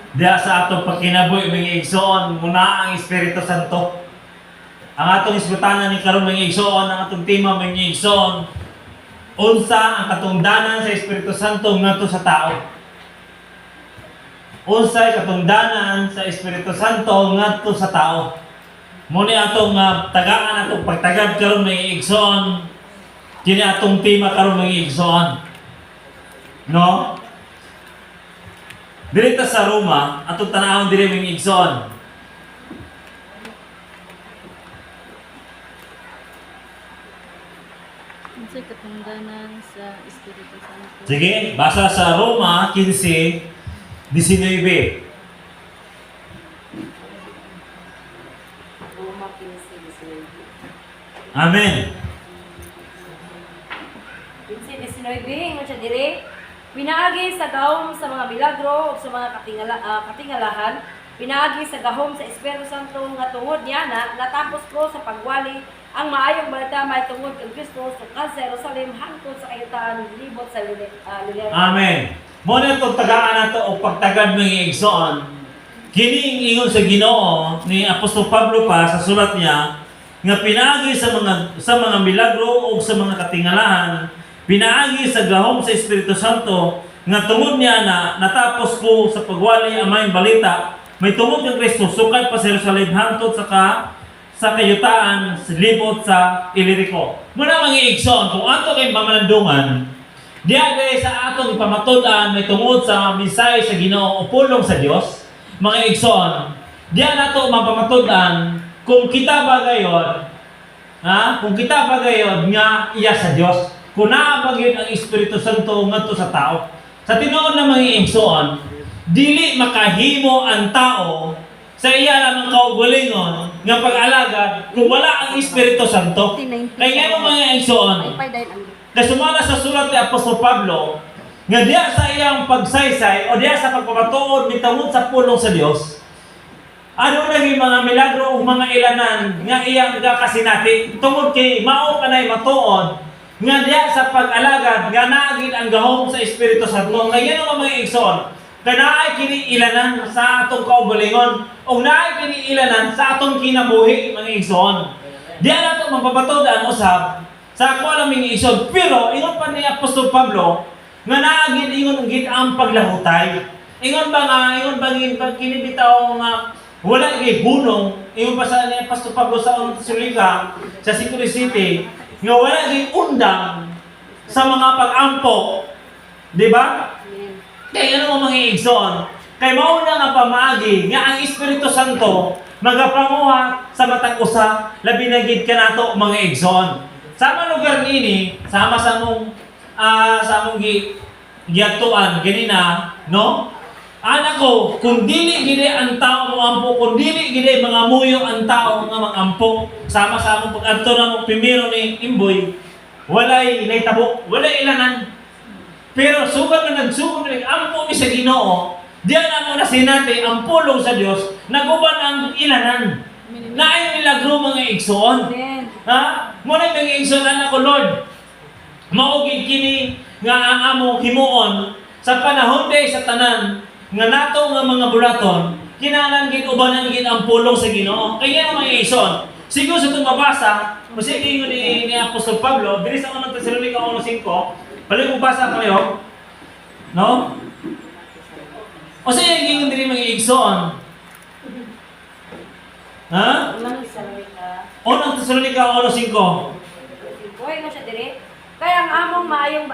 Diya sa atong pagkinabuhi mga igsoon muna ang Espiritu Santo. Ang atong isbutanan ni karon mga igsoon, ang atong tema mga igsoon, unsa ang katungdanan sa Espiritu Santo ngadto sa tao. Unsay katungdanan sa Espiritu Santo ngadto sa tao. Muni atong tagaan atong pagtagad karon mga igsoon. Kini atong tema karon mga igsoon. No? Dirita sa Roma, atong tanawon diri mga igsoon. Unsay katungdanan sa Espiritu Santo? Sige, basa sa Roma 15:19. Roma 15:19. Amen. 15:19 mo siya dire. Pinaagi sa gahom sa mga milagro o sa mga katingalahan, pinaagi sa gahom sa Espiritu Santo nga tungod niya natapos ko sa pagwali ang maayong balita may tungod kang Kristo sa Jerusalem hangtod sa kayutaan libot sa Lilera. Amen. Mo na itong tagaan nato o pagtagad mga igsoon. Kini ingon sa Ginoo ni Apostol Pablo pa sa sulat niya nga pinaagi sa mga milagro o sa mga katingalahan, pinaagi sa gahom sa Espiritu Santo nga tungod niya natapos ko sa pagwali ang may balita may tungod kang Kristo sukad pa sa Jerusalem hangtod sa kayutaan sa libot sa Ilirico. Muna mga igsoon, kung ato kay mamanandungan, diya sa atong ipamatud-an may tungod sa misay sa Ginoo o pulong sa Dios, mga igsoon, diya nato mapamatud-an kung kita ba gayon, kung kita ba gayon nga iya sa Dios, kung naa ba gayon ang Espiritu Santo ngadto sa tao. Sa tinuod na mga igsoon, dili makahimo ang tao sa iya lamang kaugalingon nga pag-alagad kung wala ang Espiritu Santo. Kaya nga mga igsoon, kasumala sa sulat ni Apostol Pablo, nga diya sa iyang pagsaysay o diya sa pagpapatuod mitungod sa pulong sa Dios, ano naging mga milagro o mga ilanan nga iyang kasinati tungod kay mao kanay matuod nga diya sa pag-alagad nga naagid ang gahom sa Espiritu Santo. Kaya nga mga igsoon, kanaay kini ilanan sa atong kaugalingon o naay kini ilanan sa atong kinabuhi mga igsoon. Diya nato mapabatod-an usab sa ako alam mga igsoon, pero ingon pa ni Apostol Pablo nga naagid ingon gid ang paglahutay. Ingon ba kini bitaw nga wala kay bunong, ingon pa sa ni Apostol Pablo sa unang Tesalonica sa 5:7 nga wala kay undang sa mga pag-ampo, di ba? Kaya ano mga igsoon? Kay mauna nga pamaagi nga ang Espiritu Santo magapanguha sa matang usa labi na gid kanato mga igsoon. Sa mga lugar nini, sama sa mong giyatuan ganina, no? Anak ko, kung dili gid ang tao mo ampo, kung dili gid mga muyo ang tao nga magampo, sama sa among pag-adto na mong primero ni Imboy, walay naitabo, walay ilanan. Pero sugat na nagsugod na ampo mi sa Ginoo, diyan na mo na sinati ang pulong sa Dios, naguban ang ilanan. Naay milagro mga igsoon. Ha? Muna mga igsoon anak ko Lord. Maugid kini nga ang amo himuon sa panahon day sa tanan nga nato nga mga bulaton, kinahanglan gid ubanan gid ang pulong sa Ginoo. Kaya mga igsoon, siguro sa itong mabasa, kasi ingon ni Apostol Pablo, diri sa unang Tesalonica 1:5, balik mo basa kayo, no? O sa yung gingon din mga igsoon. Ha? Unang Tesalonica. Unang Tesalonica 1:5. Hoy mo siya dire. Kaya ang among maayong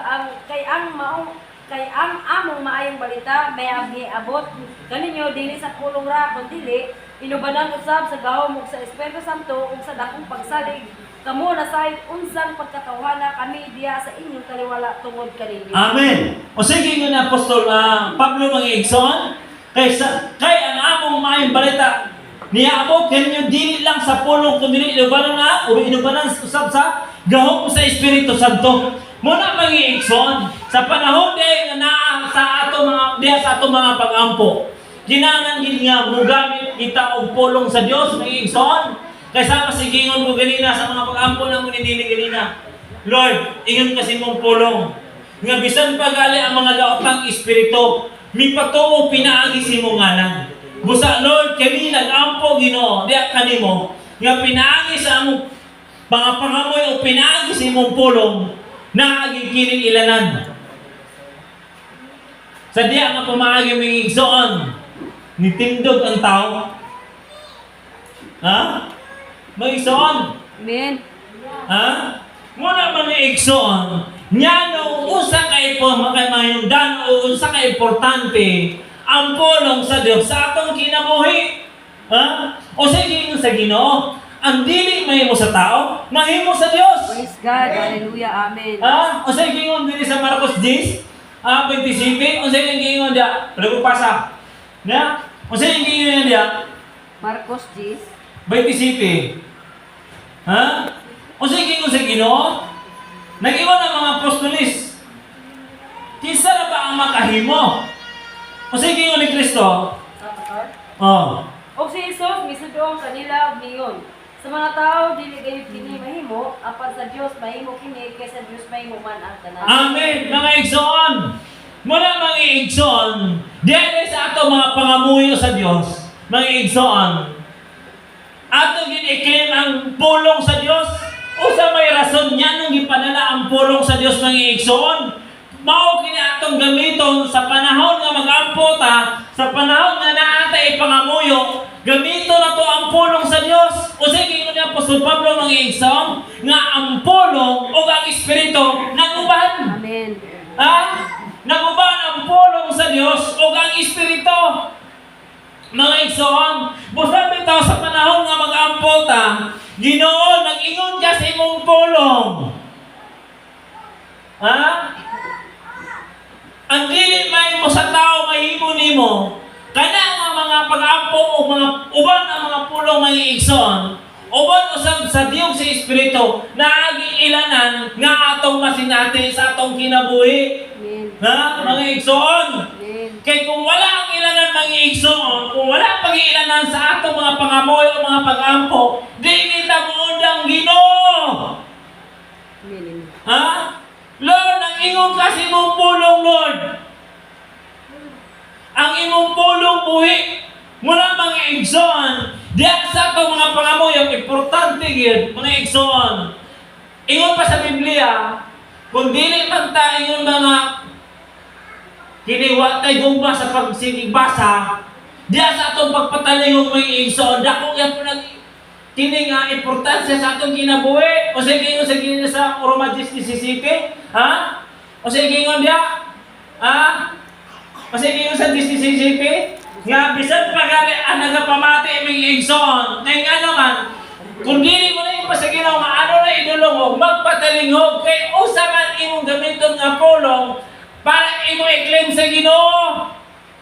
among maayong balita may abot kaninyo dili sa pulong ra kun dili inubanan usab sa gahom ug sa Espiritu Santo ug sa dakong pagsalig kamo na sa unsang pagkatawhana kami diya sa inyong taliwala tungod kaninyo. Amen. O sige nga ni Apostol Pablo mga igsoon, kay ang among maayong balita niabot kanyo dili lang sa pulong kundi inubanan usab sa gahom sa Espiritu Santo. Muna mga igsoon, sa panahon din na sa ato mga pag-ampo, kinahanglan gid nga mugamit kita og pulong sa Dios mga igsoon. Kaysa masigingon ko ganina sa mga pag-ampo na mo nindini ganina. Lord, ingon kasi mong pulong. Nga bisan pa gali ang mga daotang espiritu, mipatuo pinaagi si mong ngalan. Busa Lord, kami nagampo Ginoo, diya kanimo nga pinaagi sa among mga pangamoy o pinaagi sa imong pulong na agikining ilanan. Sa diya nga pumaagi ming igsoon, nitindog ang tao. Ha? May igsoon. Amen. Ha? Muna mga igsoon, nya no usa kay po makamayungdan o usa ka importante ang pulong sa Dios sa atong kinabuhi. Ha? O sige sa Ginoo, ang dili mahimo sa tao, mahimo sa Dios. Praise God. Hallelujah. Amen. Ha? O sige gingon diri sa Marcos 10, 27, o sige gingon dia, lagu pasa. Na? O sige gingon dia, Marcos 10. 27. Ha? O sige gingon sa Ginoo, nag-iwan ang mga apostolis. Kinsa na ba ang makahimo? O sige gingon ni Kristo. Oh. O si Jesus, misudong kanila og niyon. Sa mga tao, dili kayo kini mahimo, apan sa Dios mahimo kini, kaysa Dios mahimo man ang tanan. Amen, mga igsoon. Muna mga igsoon, diyan sa ato mga pangamuyo sa Dios, mga igsoon. Ato giniklaim ang pulong sa Dios. O sa may rason niya nung gipadala ang pulong sa Dios, mga igsoon. Mao kini atong gamiton sa panahon nga mag-ampo ta, sa panahon nga naatay pangamuyo, gamiton na to ang pulong sa Dios. O sige ni Apostol Pablo mga igsoon, nga ang pulong o ang espiritu naguban. Amen. Ha? Naguban ang pulong sa Dios o ang espiritu. Mga igsoon, busa bitaw sa panahon nga mag-ampo ta, Ginoo nag-ingon ka sa imong pulong. Ha? Ang dili may mo sa tao mahimo nimo, kana nga mga pag-ampo o mga uban ang mga pulong mga igsoon, uban usab sa Dios sa espiritu na agi ilanan nga atong masinati sa atong kinabuhi. Amen. Ha? Mga igsoon. Amen. Kay kung wala ang ilanan mga igsoon, kung wala pag-iilanan sa atong mga pangamoy o mga pag-ampo, di nita muundang Ginoo. Amen. Ha? Lord, ang ingon kasi mong pulong, Lord. Ang imong pulong buhi. Mula mga igsoon, diyan sa itong mga pangamoy, ang importante yun, mga igsoon. Ingon pa sa Biblia, kung dili man ta ingon mga kiniwatay gumba sa pagsigigbasa, diyan sa itong pagpatalingong mga igsoon, dako yan po kini nga importansya sa atong kinabuhi. O sige ingon sa Roma 10:17, ha? O sige ingon dia, ha? O sige ingon sa 10:17, nga bisan pa gali ang nagapamati mga igsoon, ngay nga naman, kung dili mo na yung pasaginaw, maano na idulong magpatalingog, kay usa man imong gamiton nga pulong para imo i-claim sa Ginoo.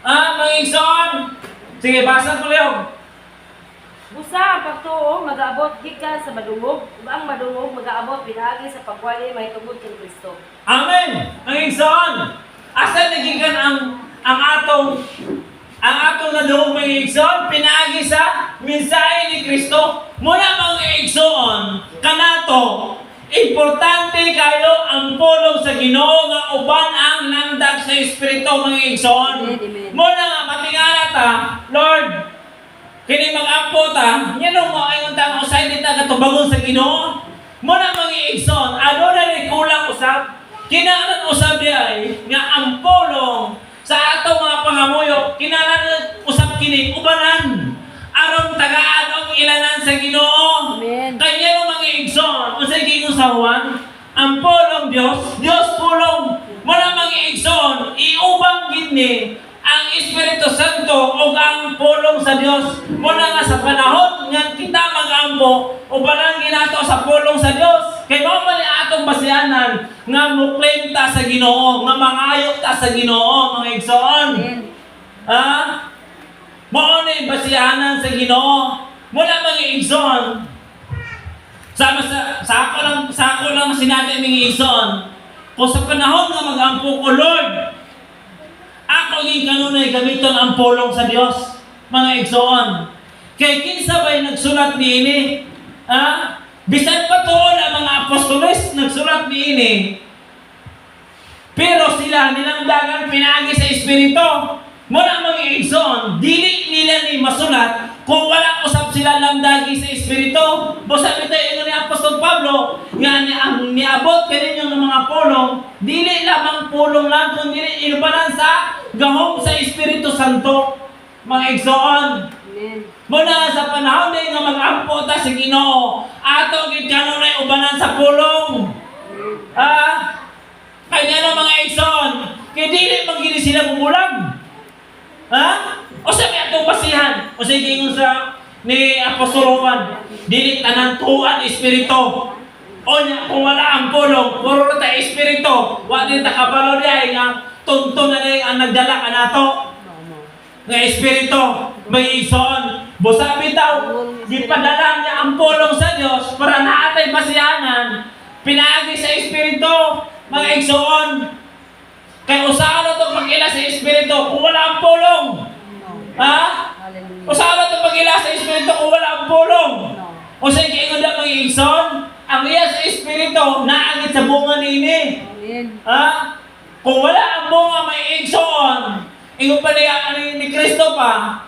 Ha, mga igsoon? Sige, basa ko lang. Busa ang pagtuo mag-aabot gikan sa madungog, ug ang madungog mag-aabot pinaagi sa pagwali mahitungod kay Kristo. Amen. Ang igsoon. Asa nagikan ang atong nadungog mga igsoon pinaagi sa mensahe ni Kristo. Muna mga igsoon kanato importante kayo ang pulong sa Ginoo nga uban ang landag sa espiritu mga igsoon. Amen. Muna nga matingala ta, Lord, kini mag-ampo ta, yan mo ayon ta usay dita katubangon sa Ginoo. Muna mga igsoon, aduna ni kulang usab. Kinahanglan usab diay nga ang pulong sa atong mga pangamuyo, kinahanglan usab kini ubanan aron tagaan ang ilanan sa Ginoo. Amen. Kaya mga igsoon, usay gingon sa Juan, ang pulong Dios pulong. Muna mga igsoon, iubang gid ni ang Espiritu Santo o ang pulong sa Dios. Muna nga sa panahon nga kita mag-ampo o panangin nato sa pulong sa Dios. Kay mao man atong basihanan nga muklaim ta sa Ginoo, nga mangayok ta sa Ginoo, mga igsoon. Amen. Ha? Mao na basihanan sa Ginoo. Muna mga igsoon. Sa ako lang sinabi mga igsoon. Kung sa panahon nga mag-ampo ko, Lord, ako yung kanunay gamiton ang pulong sa Dios, mga igsoon. Kay kinsa ba'y nagsulat niini? Ha? Bisan pa tuon ang mga apostoles nagsulat niini. Pero sila nilang dagan pinaagi sa Espiritu. igsoon, dili nila ni masulat kung wala usab sila lamdagi sa espiritu. Busa bitaw ingon ni Apostol Pablo nga ang niabot kaninyo ng mga pulong, dili lamang pulong lang kundi inubanan sa gahom sa Espiritu Santo. Mga igsoon, Amen. muna sa panahon din nga mag-ampo ta sa Ginoo, ato gid kanunay ubanan sa pulong. Kaya na mga igsoon, kaya dili magiging sila bumulag. O sa may atong basihan, o sa ingon sa ni Apostol Juan, dili tanan tuan espiritu. O niya, kung wala ang pulong, puro na tayo espiritu, wa din ta kabalo diay nga tunto na rin ang nagdala ka nato. Nga espiritu, may igsoon. Busa bitaw, gipadala niya ang pulong sa Dios para naatay basihanan, pinaagi sa espiritu, mga igsoon. Kaya usahan na ito pag-ila sa espiritu kung wala ang pulong. Hallelujah. Usahan na ito pag-ila sa espiritu kung wala ang pulong. O sa ikingon na mga igsoon, ang iya sa espiritu, naagit sa bunga nini. Amen. Kung wala ang bunga, may igsoon. Ingon pa niya ni Kristo pa.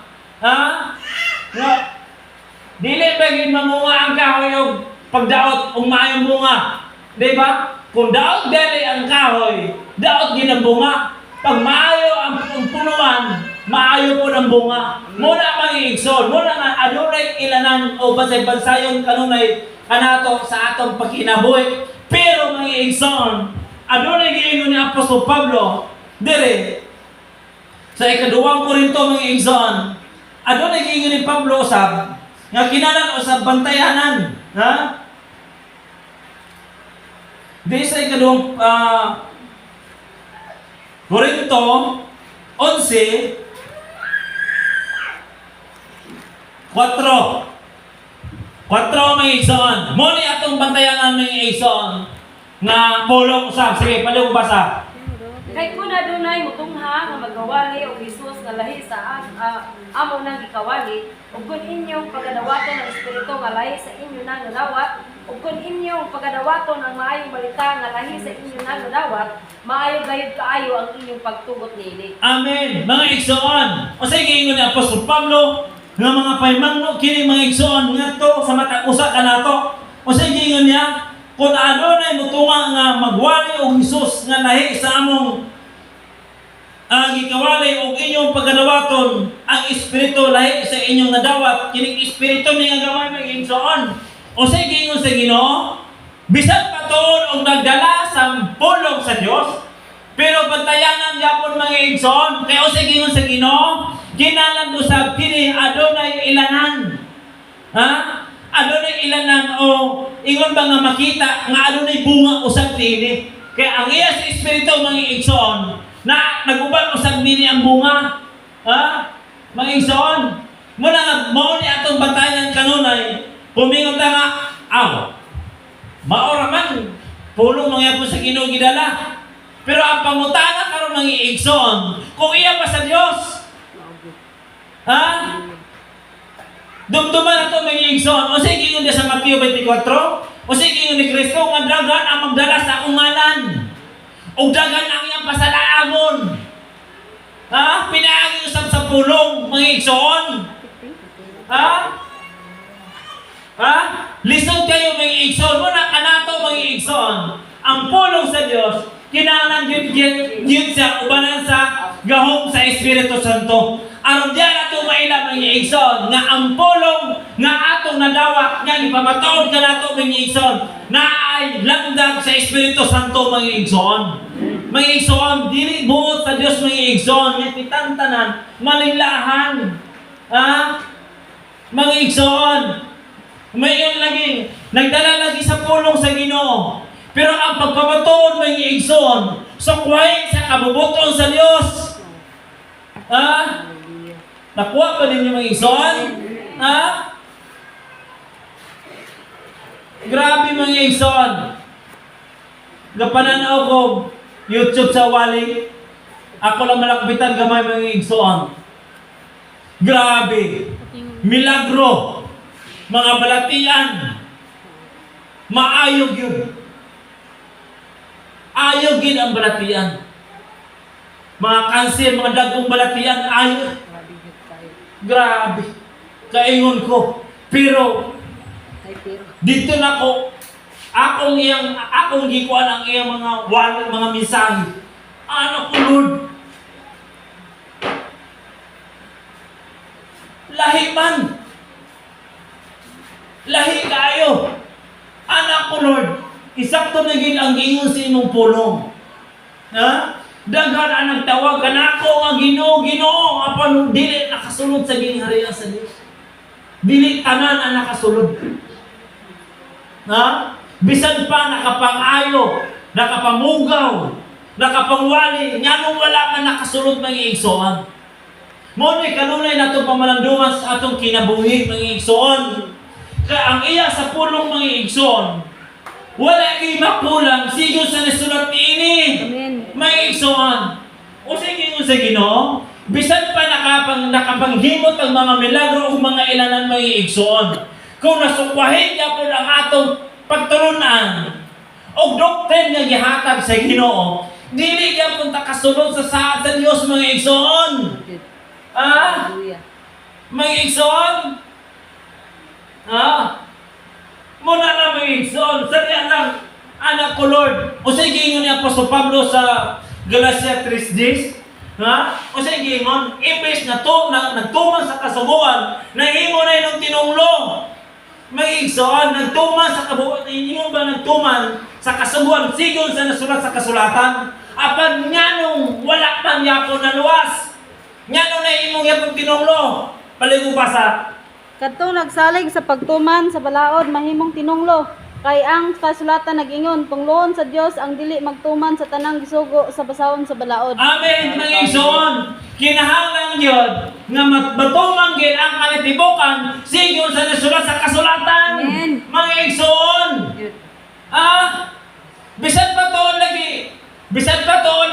Dili ba gid mamunga ang kahoy o pagdaot ang maayong bunga. Di ba? Kung daot dali ang kahoy, daot din ang bunga. Pag maayo ang punuan, maayo po ang bunga. Muna mga igsoon, muna nga adunay ilanan o bansay-bansayon kanunay kanato sa atong pagkinabuhi. Pero mga igsoon, adunay giingon ni Apostol Pablo, dire sa ikaduwang Korinto mga igsoon, adunay giingon ni Pablo usab nga kinanan usab bantayanan, di sa ikaduwang Korinto 11 4 mga igsoon. Muni atong bantayanan mga igsoon nga pulong usab. Sige, palihog basa. Kay kung adunay mutungha nga magkawali og Hesus nga lahi sa amo nang gikawali, ug kun inyong pagadawaton ang espiritu nga lahi sa inyo nang nadawat, ug kun inyong pagadawaton ang maayong balita nga lahi sa inyo nang nadawat, maayo gayud kaayo ang inyong pagtugot niini. Amen. Mga igsoon. O sa giingon ni Apostol Pablo nga mga paymangno kini mga igsoon ngadto sa matag usa kanato. O sa giingon niya, kung adunay mutunga nga magwali og Hesus nga lahi sa among gikawali og inyong pagadawaton, ang espiritu lahi sa inyong nadawat, kining espiritu ni nga gamay mga igsoon. O sa giingon sa Ginoo, bisan pa tuon og nagdala sa pulong sa Dios, pero bantayanan gyapon mga igsoon. Kaya o sa giingon sa Ginoo, kinalan usab kini adunay ilanan. Adunay ilanan o ingon ba nga makita nga adunay bunga usab niini. Kaya ang iya sa espiritu mga igsoon na naguban usab nini ang bunga. Mga igsoon, muna nga mao ni atong bantayan kanunay, pumingon ta nga maora man pulong mga po sa Ginoo gidala. Pero ang pangutana karon mga igsoon, kung iya pa sa Dios. Dumduman ato mga igsoon. O sige ingon sa Mateo 24, o sige ingon ni Kristo nga dagan ang magdala sa akong ngalan. O dagan ang iyang pasalaamon. Pinaagi usab sa pulong mga igsoon. Lisod kayo mga igsoon. Muna kanato mga igsoon. Ang pulong sa Dios kinahanglan yun siya ubanan sa gahom sa Espiritu Santo. Aron diyan ato maila mga igsoon nga ang pulong nga atong nadawat nga ipamatuod ka nato mga igsoon na ay landag sa Espiritu Santo mga igsoon. Mga igsoon, dili buot sa Dios mga igsoon nga titantanan malilahan. Mga igsoon, mayon lagi nagdala lagi sa pulong sa Ginoo. Pero ang pagpamatuod mga igsoon, sukway sa kabubuton sa Dios. Nakuha ba ninyo mga igsoon? Grabe mga igsoon. Gapananaw ko YouTube sa wali. Ako lang malakbitan gamay mga igsoon. Grabe. Milagro. Mga balatian. Maayog yun. Ayog yun ang balatian. Mga kanser, mga dagong balatian, ayog. Grabe. Kaingon ko. Pero Ay, pero. dito na ko akong gikuan ang iyang mga mensahe. Ano ko, Lord? Lahi man. Lahi kayo. Anak ko, Lord. Isakto na gid ang giingon sa imong pulong. Ha? Daghan anang tawag kanako nga Ginoo apan dili nakasulod sa gingharian sa Dios. Dili tanan ang nakasulod. Ha? Bisan pa nakapangayo, nakapamugaw, nakapangwali, nganong wala man nakasulod mga igsoon. Mo ni kanunay nato pamalandungan sa atong kinabuhi mga igsoon. Kaya ang iya sa pulong mga igsoon, wala kay makulang sigon sa nasulat niini. Amen. May igsoon. O sige mo sa Ginoo, bisan pa nakapanghimot ang mga milagro o mga ilanan may igsoon. Kung nasukwahin niya po ang atong pagtulunan o doktrin nga gihatag sa Ginoo, dili niya punta kasunod sa saad sa Dios mga igsoon. Ah? Hallelujah. Mga igsoon? Ah? Muna na mga igsoon. Sariya lang, anak ko Lord. O sige ingon ni Apostol Pablo sa Galatia 3:10. Ha? O sige ingon, imbes na to, nagtuman sa kasubuan, nahimo na yung tinunglo. May igsoon, nagtuman sa kabuuan, inyo ba nagtuman sa kasubuan, sigon sa nasulat sa kasulatan, apan nganong wala man yapon na luwas. Nganong na imong yapon tinunglo. Paligo pa sa Kadto nagsalig sa pagtuman sa balaod mahimong tinunglo. Kay ang kasulatan nag-ingon, tungloon sa Dios ang dili magtuman sa tanang gisugo sa basahon sa balaod. Amen, mga igsoon. Kinahanglan yun nga matuman gid ang kalitibukan sigon sa nasulat sa kasulatan. Amen. Mga igsoon. Ah, bisan pa toon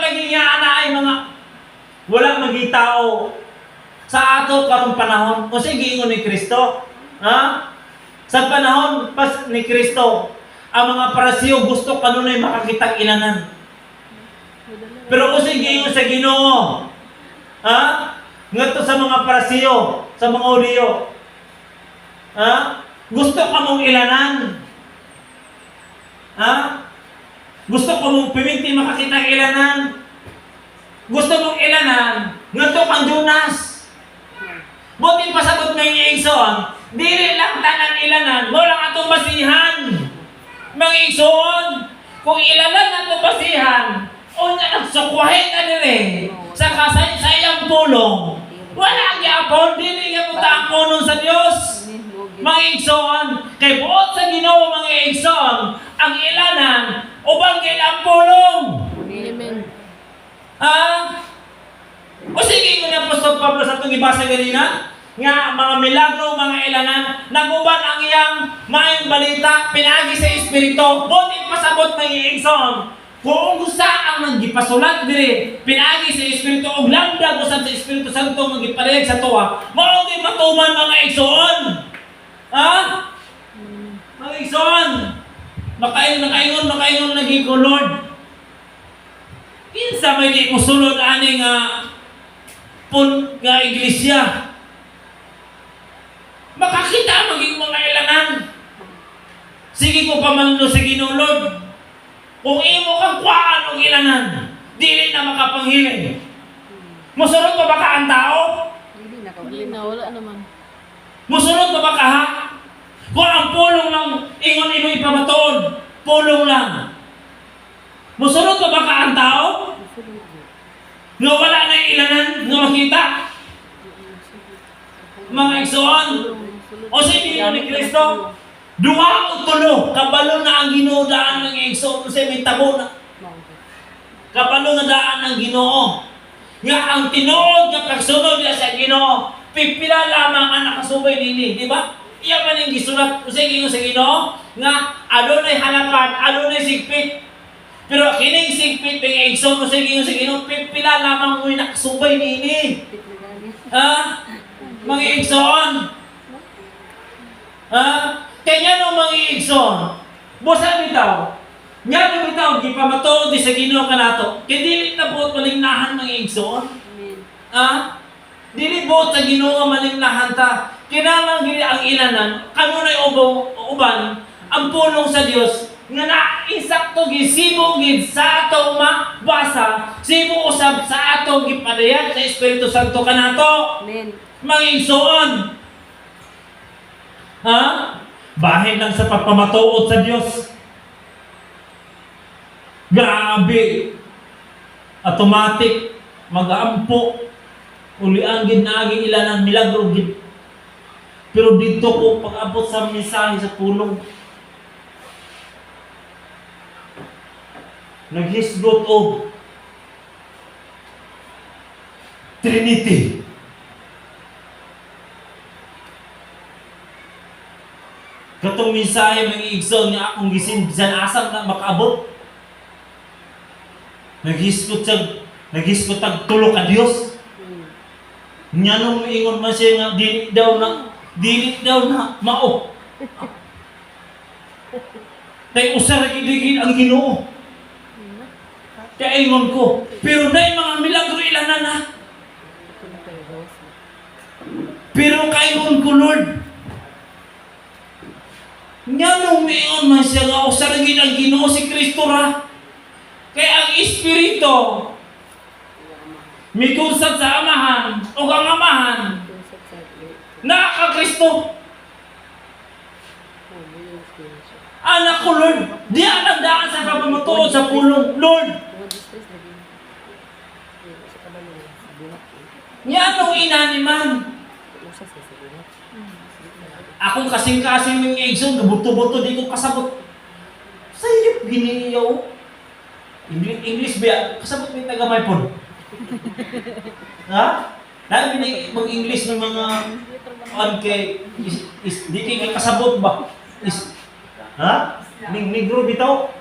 lagi nga ana ay mga walang magitao sa ato karong panahon. O sige ingon ni Kristo. Ha? Sa panahon pas ni Kristo, ang mga parasiyo gusto kanunay makakitang ilanan. Pero kung sige sa Ginoo, ha? Ngadto sa mga parasiyo, sa mga Hudiyo, ha? Gusto ka mong ilanan. Ha? Gusto ka mong piminti makakitang ilanan. Gusto mong ilanan, ngadto kang Jonas. Buti pasabot ng igsoon, dili lang tanan ilanan, mo lang atong basihan. Mga igsoon, kung ilanan atong basihan, o na nagsukwahin na nire sa kasaysayang pulong, wala gyapon, dili gyapon ta ang punong sa Dios. Mga igsoon, kay buot sa Ginoo mga igsoon, ang ilanan ubang gid ang pulong. Amen. O sige ko ni Apostol Pablo sa itong ibasa ganina, nga mga milagro, mga ilanan, naguban ang iyang maayong balita, pinagi sa Espiritu, buti pasabot ng iigsoon. Kung gusto ang nagipasulat diri, pinagi sa Espiritu, o lamdag usab sa Espiritu Santo, magipalihag sa tuwa, maugay matuman mga igsoon. Ha? Mga igsoon, makaingon naging ko, Lord. Kinsa may di mo sulod ani nga nga iglesia. Makakita maging mga ilanan. Sige ko pamangno sa Ginoo Lord. Kung imo kang kuhaan og ilanan, dili na makapanghiling. Musulod pa ba ka ang tao? Hindi na, wala naman. Musulod pa ba ka ha? Kung ang pulong lang ingon imo ipamatuod, pulong lang. Musulod pa ba ka ang tao? Nga wala na yung ilanan nga makita. Mga igsoon, o sa Ginoo ni Kristo, duha o tulo, kabalo na ang Ginoo daan ng igsoon, kasi may tabo na. Kabalo na daan ng Ginoo. Nga ang tinuod nga pagsunod niya sa Ginoo, pipila lamang ang nakasubay nini, di ba? Iya man yung gisulat, kasi sa Ginoo, nga adunay hanapan, adunay sigpit. Pero kining sigpit ng igsoon mo sa Ginoo, pipila lamang mo'y nakasubay nini. Ha? Mga igsoon. Ha? Kaya no mga igsoon. Busa bitaw. Nga no bitaw, gipamatuod di sa Ginoo kanato. Kaya dili na buot malingnahan mga igsoon. Ha? Dili Sibo sa Ginoo malimlahan ta. Kinahanglan gini ang ilanan kanunay uban ang pulong sa Dios nga naisakto gisibo gid sa atong mabasa, sibo usab sa atong gipadayag sa Espiritu Santo kanato. Amen. Mangigsuon. Ha? Bahin lang sa pagpamatuod sa Dios. Grabe. Automatic mag-aampo. Ulian gid na agi ilan ang milagro gid. Pero dito ko pag-abot sa mensahe sa pulong. Naghisgot og Trinity. Katong mensahe mag-iigsoon niya akong gisin bisan asam na makaabot. Naghisgot tag tulo ka Dios. Nya nung ingon man siya nga dili daw na mao. Tay usa ra gid ang Ginoo. Kaya ingon ko, pero na mga milagro ilanan na. Pero kaingon ko, Lord, nga nung miingon man siya nga, usa ra gid ang Ginoo si Kristo ra. Kaya ang Espiritu, mikusad sa Amahan, o ang Amahan, na Kristo. Anak ko, Lord, di nagdaan sa pagmamatuod sa pulong, Lord. Nga nung inaniman. Akong kasing-kasing ng egson, buto-buto, di ko kasabot. Sayop, giniyaw. English ba? Kasabot may tagamay po. Ha? Dahil mag-English ng mga di kayo kasabot ba? Ha? Negro bitaw.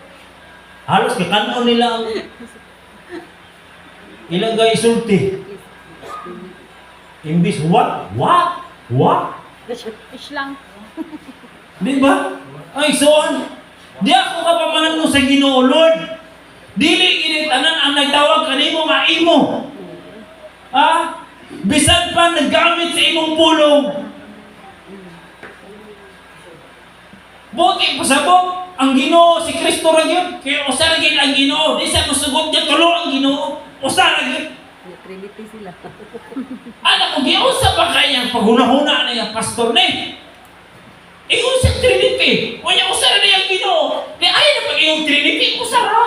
Halos kakanaw nila ang ilang gay isulti. Imbis what? Ish lang. Di ba? Ay, soon. Di ako kapamanang sa Ginoo, Lord. Dili initanan ang nagtawag kanimo nga imo. Ha? Bisan pa naggamit sa imong pulong. Buti pasabot ang Ginoo si Kristo ra gyud. Kaya usa ra gyud ang Ginoo. Di sa musugot niya tulo ang Ginoo. Usa ra gyud. Trinity sila. Anak ko, giusa pa kaya paghuna-huna na yung pastor ni. Ingon sa Trinity. O niya, usa na yung Ginoo. Di ayaw na pag iyong Trinity, usa ra.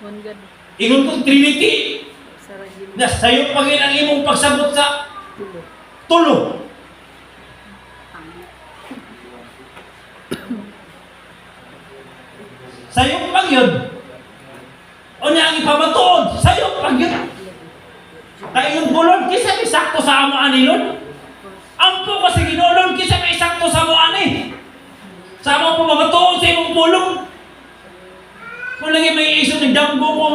One God. Ingon kong Trinity. Saragin. Na sayo pag ang imong pagsabot sa Tulo. tulo. Sayo pag yun. O niya ang ipamatuod. Sayo pag yun. Kaya yung bulon, kisa may sakto sa amo ani Lord. Ampo kasi Ginoo, kisa may sakto sa amo ani. Sa amo po mamatuod sa imong pulong. Kung lagi may iso nagdamgo ko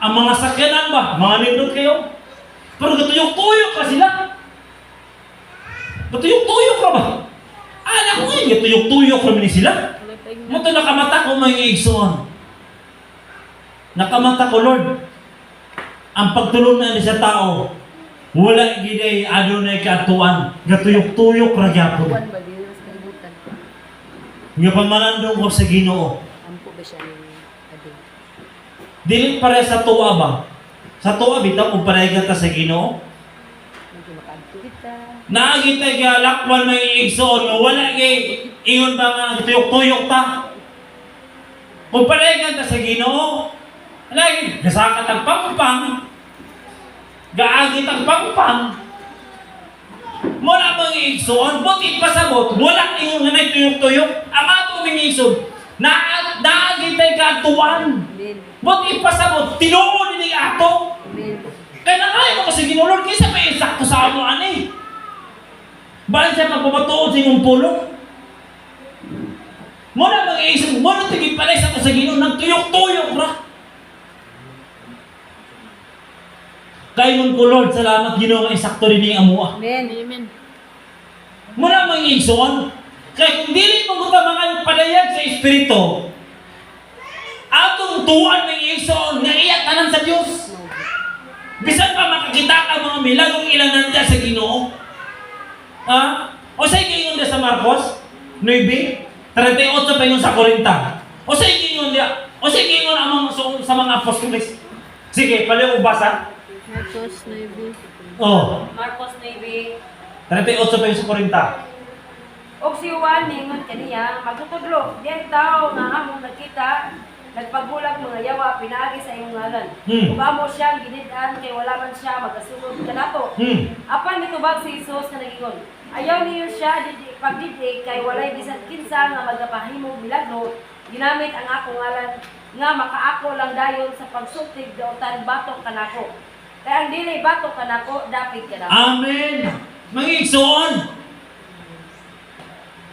ang mga sakyanan ba, mga nindot kayo. Pero gatuyok-tuyok ka sila. Gatuyok-tuyok ka ba? Anak ko ngayon, gatuyok-tuyok kami ni sila. Muto nakamata ko mga igsoon. Nakamata ko, Lord. Ang pagtulong na sa tao, wala giday adunay katuan, gatuyok-tuyok ra gyapon. Buwan ba dito sa kalibutan? Nga pamalandong ko sa Ginoo. Ampo ba siya ng adult? Dili pare sa tuwa ba? Sa tuwa bitaw kung pareha ta sa Ginoo. Medyo makaadto kita. Naagitay kaya lakwan may igsoon nga wala kay ingon ba nga tuyok-tuyok ta. Kung pareha ta sa Ginoo, lagi gasakat ang pangpang. Gaagi ang pangpang. Wala bang igsoon, buti pasabot, wala ingon nga nay tuyok-tuyok. Ang ato ning igsoon, naagitay ka tuwan. Amen. Buti pasabot, tinuod ni ato. Amen. Kaya nakaya mo kasi ginulod, kaysa may insakto sa amo ani. Bahan siya magpapatuod sa imong pulong. Muna mag-iisip, muna tigit pala sa sa Ginoo, nagtuyok-tuyok ra. Kaya mong ko, Lord, salamat Ginoo nga insakto rin yung amua. Amen. Amen. Muna mag-iison, kaya kung dili mo ko mga padayag sa Espiritu, atong tuwan ng iison nga iyak tanan sa Diyos. Bisan pa makakita ka mga milagro ilan nandiyan sa Ginoo. Ha? O sa ingon sa Marcos 9:38 pa yun sa 40. O sa ingon dia. O sa ingon amang sa mga apostoles. Sige, paliw ubasa. Marcos 9. Oh, Marcos 9. 38 pa yun sa 40. Og si Juan ningon kaniya, magtutudlo, diyan tao nga among nakita, nagpagulag mga yawa, pinaagi sa iyong ngalan. Ug amo siya ginid-an kay wala man siya magasunod kanato. Apan nitubag si Jesus nga nagingon, ayaw niyo siya pagdidig kay walay bisan kinsa nga magapahimong milagro, ginamit ang akong ngalan nga makaako lang dayon sa pagsultig daotan batok kanako. Kay ang dili batok kanako, dapit kanako. Amen. Mga igsoon.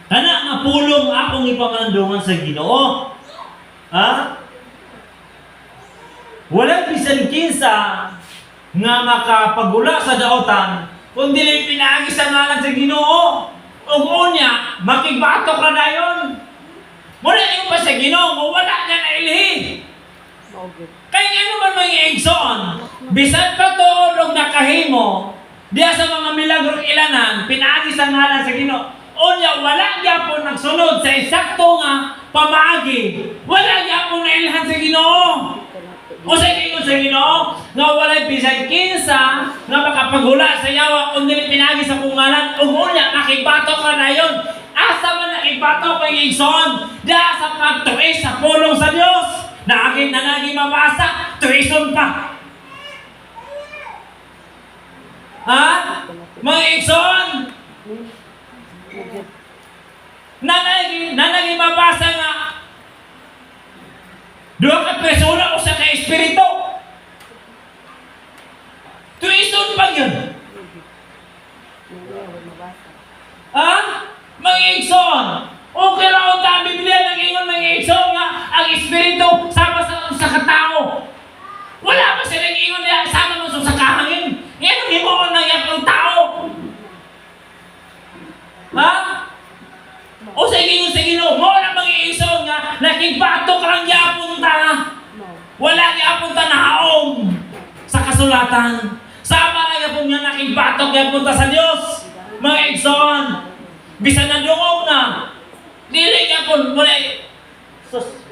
Kana nga pulong akong ipamandungan sa Ginoo. Ha? Walang bisan kinsa nga makapagula sa daotan kung dili pinaagi sa ngalan sa Ginoo. Ug unya, makigbatok ra dayon. Muna yung pa sa Ginoo, wala niya na ilhi. Kaya ano man mga igsoon, bisan pa tuod og nakahimo, diya sa mga milagro ilanan, pinaagi sa ngalan sa Ginoo. Unya, wala gyapon nagsunod sa eksakto nga pamaagi. Wala gyapon nailhan sa Ginoo. O sa ingon sa Ginoo, nga walay bisan kinsa nga makapagula sa yawa kung dili pinaagi sa kungalan. Ug unya, nakigbatok ka na yon. Asa man nakigbatok kay igsoon? Diya sa pagtuis sa pulong sa Dios. Naagin na naging mabasa, tuison pa. Ha? Mga igsoon, nanagi mabasa nga duha ka persona o sa ka-espiritu. Tuison pa yun. Ha? Mga igsoon, okay ra o ta Biblia nag-ingon mga igsoon nga ang espiritu sama sa katao. Wala pa silang ingon niya sama mo sa kahangin. Yan ang himuon ng yapang tao. Ha? O sa ingon sa Ginoo, mo na mga igsoon nga nakigbatok lang yapon ta. Wala yapon ta nahaom sa kasulatan. Sama na yapon nga nakigbatok yapon ta sa Dios. Mga igsoon, bisan na dungog na. Dili yapon mo na sus.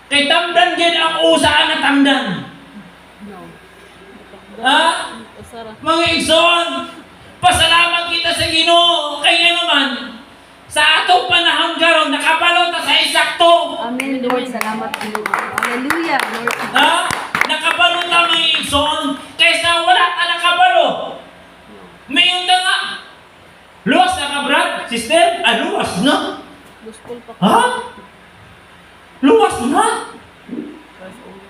Kay tamdan gid ang usaan na tamdan. Ha? Mga igsoon, pasalamat kita sa Ginoo kay nga naman sa atong panahon karon nakabalo ta sa eksakto. Amen, Lord. Salamat po. Hallelujah, Lord. Ha? Nakabalo ta mga igsoon kaysa wala ta nakabalo. Mayon na nga. Luwas na ka, brad? Sister? Luwas na. Gospel pa. Ha? Luwas na?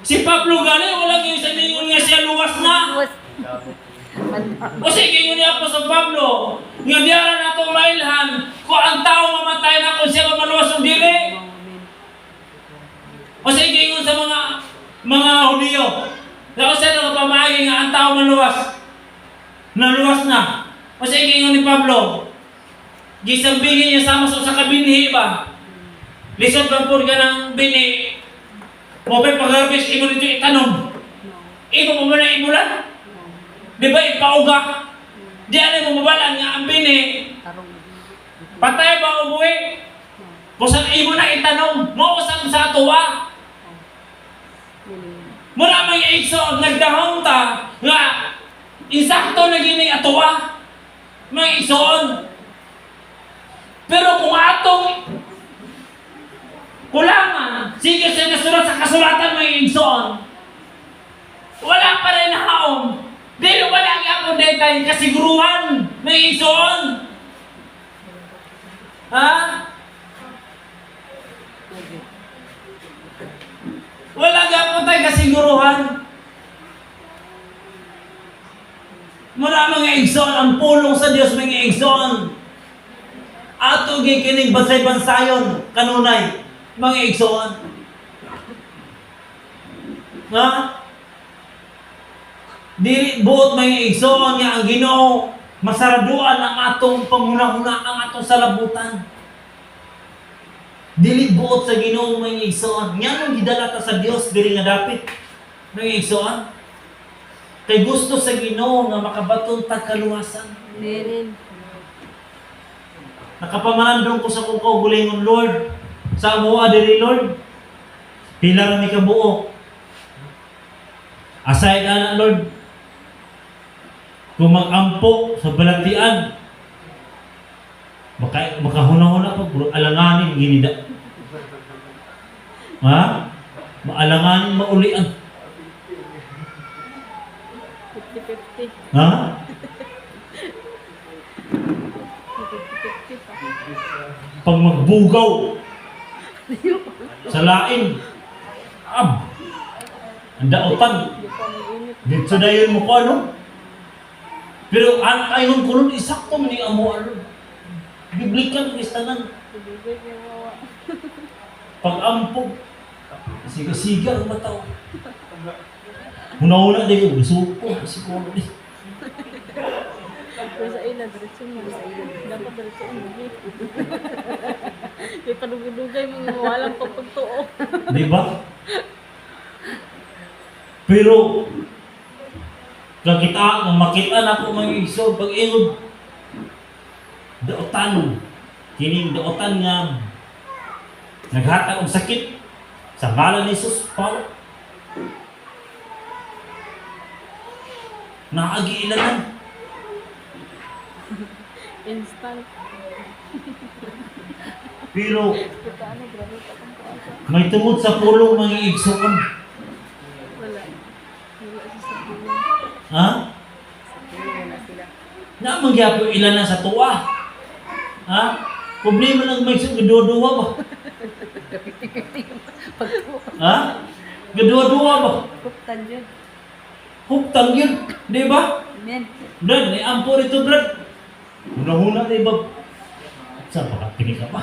Si Pablo gali, walang yung sabihin nga siya luwas na. O sige, yun niya po sa Pablo, nga diyara na itong mailhan, kung ang tao mamatay na kung siya maluwas ng dili. O sige, yun sa mga Hudiyo, na kung siya pamahagi nga ang tao maluwas, naluwas na. O sige, yun ni Pablo, gisambingin niya sama sa kabinhi ba? Lisod lang po ka ng bini, mo pa pag-harvest, imo nito itanong. Imo mo ba na imulan? Di ba ipauga? Di ano mo mabalan nga ang bini. Patay ba umuwi? Kusang imo na itanong, mausang sa tuwa. Mula mga igsoon, nagdahong ta, nga, insakto na gini atuwa. Mga igsoon. Pero kung atong kulangan, sige siya nasulat sa kasulatan mga igsoon, wala pa rin haom. Dili wala ang yapon daytay kasiguruhan mga igsoon. Ha? Wala yapon tayo kasiguruhan. Mula mga igsoon, ang pulong sa Dios mga igsoon. Ato gikinig bansay-bansayon kanunay mga igsoon. Ha? Dili buot mga igsoon nga ang Ginoo masaraduan ang atong panghuna-huna ang atong salabutan. Dili buot sa Ginoo mga igsoon. Nga nung gidala ta sa Dios diri nga dapit mga igsoon. Kay gusto sa Ginoo nga makabaton ta kaluwasan. Amen. Nakapamanandong ko sa kong kaugalingon, Lord. Sa amuha diri, Lord. Pila ra mi kabuo. Aside ana, Lord. Kung mag-ampo sa balatian, makahuna-huna pa, bro, alanganin, ginida. Ha? Maalanganin, maulian. 50-50. Ha? 50-50 pa. Pag magbugaw sa lain, ang dautan. Di pa mag-init. Dito na yun mo ko, ano? Pero ang ayun ko nun, isakto man yung amo, ano? Biblikan ng istanan. Tubigay kayo wawa. Pag-ampog, siga-siga ang mataw. Huna-huna din yung gusuko, siguro din. Pero sa ila, diretso mo. Dapat diretso mo. May padugay-dugay mga walang pagpagtuo. Di ba? Pero, kakita, makita na ako mga iso, pag-ingod, daotan, kining daotan nga, naghatag og sakit, sa ngalan ni Jesus, Paulo. Naagiilanan. Instant. Pero, Kita ano, grabe pa kang kaasa. may tungod sa pulong mga igsoon. Wala. Wala siya sa buwan. Ha? Wala sila. Namangyapo ilan na sa tuwa. Ha? Problema lang may gadua-dua ba? Ha? Gadua-dua ba? Kuptan yun. Huptang yun. Di ba? Amen. Brad, may ampo rito, Brad. Huna-huna, di ba? Saan pa ka pa?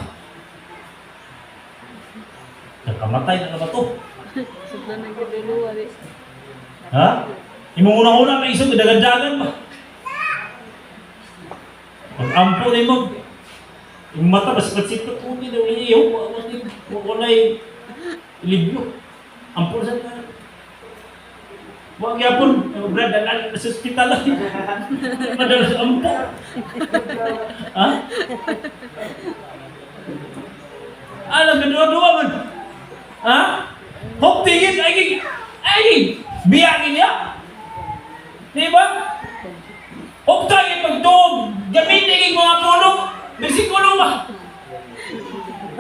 Nagkamatay na ba to? Sudlan ng giduluwa rin. Ha? Imong una-una may isang dagan-dagan ba? Pag ampo na mo, yung mata, mas patsipot mo, hindi na uli iyo, wala yung libyo. Ampo na sa huwag yapon, Brad, dalan sa ospital lang. Madalas ampo. Ha? Alam, gadua-dua man. Ha? Hop, tingin, ay, biyagin niya. Diba? Hop tayo pagtuog, gamitin yung mga pulong, bersikulo ba?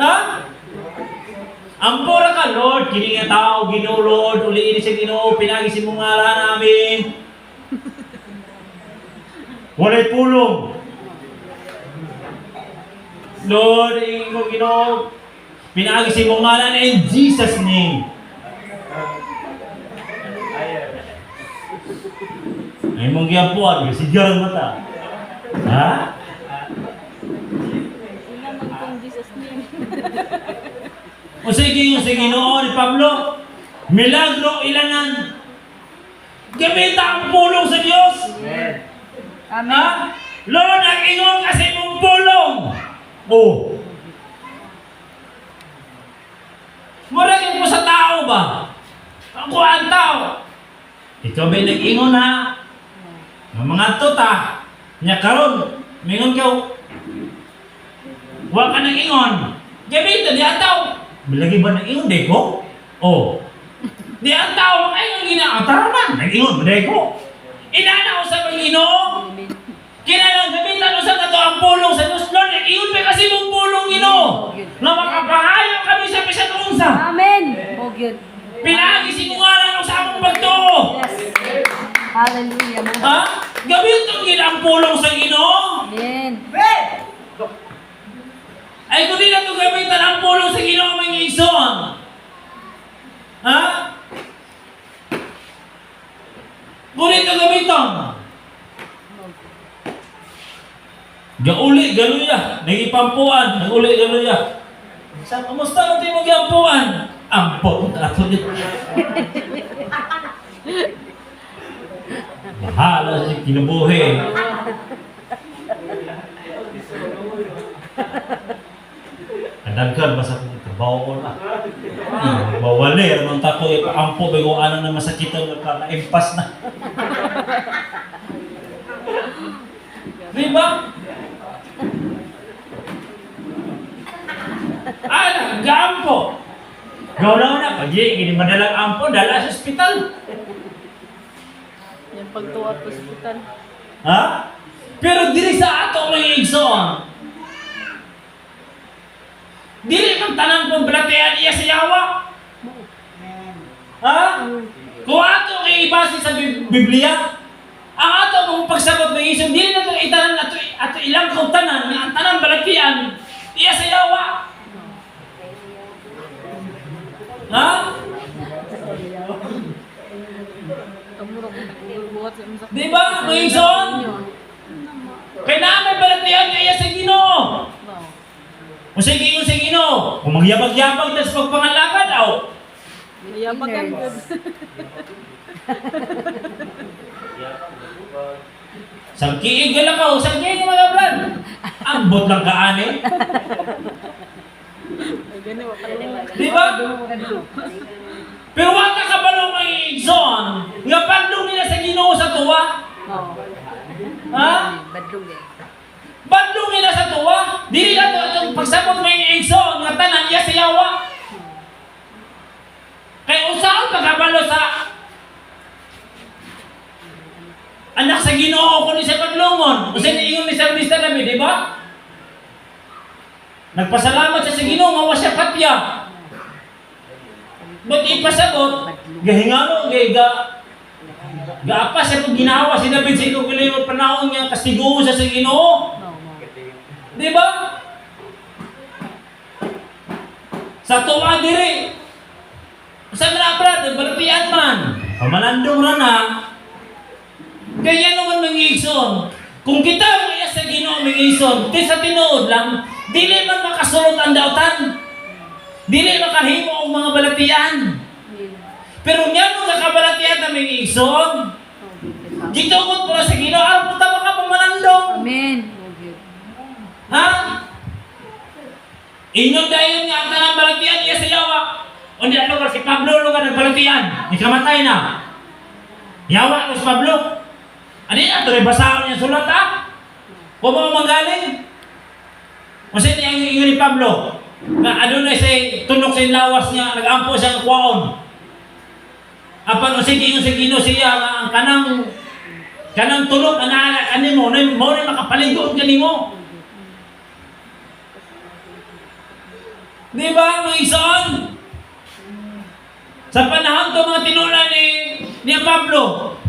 Ha? Ampora ka, Lord, kini nga tao, Ginoo, Lord, uliin siya Ginoo, pinagisin mo ngalan namin. Walay pulong. Lord, mo Ginoo, pinagisin mo ngalan in Jesus' name. Ay mong giapuan, sigar ang mata. Ha? Ina man kong Jesus name. O sige yung sa Ginoo ni Pablo, milagro ilanan. Gamit ang pulong sa Diyos. Amen. Ha? Lord, ang ingon kasi mong pulong. Oh. Muragin mo sa tao ba? Ako ang tao. Ikaw ba'y nag-ingon ha? Ng mga tuta, niya karon, mingon ka, huwag ka nag-ingon. Gamitan, di ataw. Bilagi ba nag-ingon, di ko? Oh. Di ataw, ay ang ginaataw man. Nag-ingon, di ko. Inanaw sa Panginoon. Kinalang gamitan mo sa nato ang pulong sa Diyos, Lord. Nag-ingon pa kasi mong pulong, Ginoo. Na makapahayaw kami sa pisan unsa. Amen. Oh, good. Pinagi sinungalan sa among pagtuo. Yes. Hallelujah. Ha? Gamitin gid ang pulong sa Ginoo. Amen. Ay kung di na ito gamitan ang pulong sa Ginoo mga igsoon. Ha? Kung di ito gamitan. Gauli, galuya. Nagipampuan. Naguli, galuya. Sa kamusta natin mo giampuan? Ampo. Ato dito. Bahala sa kinabuhi. Kadagkan basta kung trabaho ko na. Bawali, naman tako, ampo, bago ano na masakitan, nagka-impas na. Di ba? Nag-ampo. Gaw na, pag hindi madalang ampo, dala sa ospital. Yung pagtuwa sa ospital. Ha? Pero diri sa ato mga igsoon, dili man tanan kong balatean iya sa yawa. Ha? Kung ato kay ibase sa Biblia, ang ato mong pagsabot ng isong, dili na ito itanan ato ilang kautanan nga ang tanan balatean iya sa yawa. Ha? Di ba, mga igsoon? Kaya namin balatihan kaya sa Ginoo. O sige yung sa Ginoo. Kung magyabag-yabag na sa pagpangalakad, aw. Yabag ang good. Sangkiig ka lang ka, sangkiig ka mga brad. Ambot lang ka, ani. Di ba? Pero wala ka ba nung mga igsoon, nga bandong nila sa Ginoo sa tuwa? Ha? Bandong nila sa tuwa? Dili na ito itong pagsabot mga igsoon, nga tanan niya sa yawa. Kaya usaon pagkabalo sa anak sa Ginoo ko ni sa Padlongon. Kasi ingon ni sa Mr. Nabi, di ba? Nagpasalamat siya sa Ginoo, nga wa siya patya. Ba't ipasabot? Gahingano, gaapa siya kung ginawa si David sa ikaw kailangan panahon niya, kastiguo siya sa Ginoo. Di ba? Sa tuwa diri. Sa mga brad, nagbalatian man. Pamalandong ra na. Kaya naman mga igsoon. Kung kita mga sa Ginoo mga igsoon, sa tinuod lang, dili man makasulot ang dautan. Dili makahimo ang mga balatian. Pero nga mo kakabalatian na mga igsoon. Gitungod po sa Ginoo, aron punta ka pamalandong. Amen. Ha? Inyong dayon nga ang tanang balatian iya sa yawa. O di ano ka, si Pablo lugar nagbalatian. Ikamatay na. Yawa ko si Pablo. Ano yun? Ito rin basahan niya sulat ha? Kung mo manggaling. Kasi niya yung ni Pablo. Na ano na siya, tunok sa lawas niya, nag-ampo siya ng kwaon. Apan o sige yung sigino siya, ang kanang tulog, ano mo na makapaligoon ka mo. Di ba, mga igsoon? Sa panahon to mga tinula ni Pablo,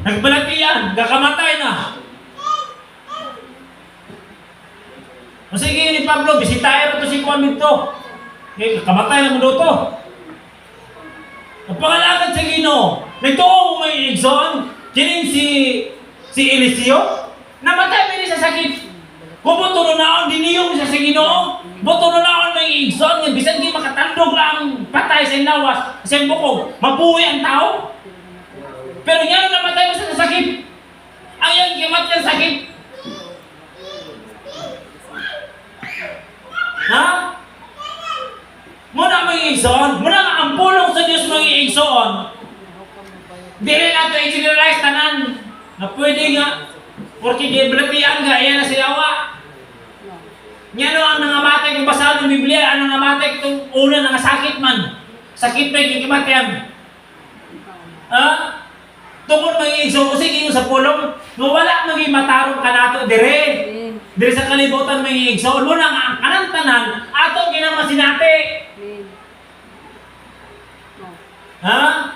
nagbalatian, gakamatay na. O sige ni Pablo, bisitahin ito si Juan dito. Kamatay na mo dito. Ang pangalagad sa Ginoo, nagtuo mo may igsoon, kining si Eliseo, namatay mo sa sakit. Kung buto na naon, diniyong siya sa Ginoo, buto na naon may igsoon, nga bisan di makatandog lang patay sa lawas, sa bukog, mabuhay ang tao. Pero nga namatay mo sa sakit. Ang yung kimat yung sakit. Ha? Muna mga igsoon, muna nga ang pulong sa Diyos mga igsoon. Dili na ito i-generalize tanan na pwede nga porque giblatian nga iya na siyawa. Nya no ang nangamatay kung basahan ng Biblia, ang nangamatay kung una nga sakit man. Sakit pa kikimatyan. Ha? Tungkol mga igsoon, sige sa pulong, no wala naging matarong ka nato dire. Dire sa kalibutan mga igsoon, muna nga ang kanang tanan ato ginamasinate. Ha?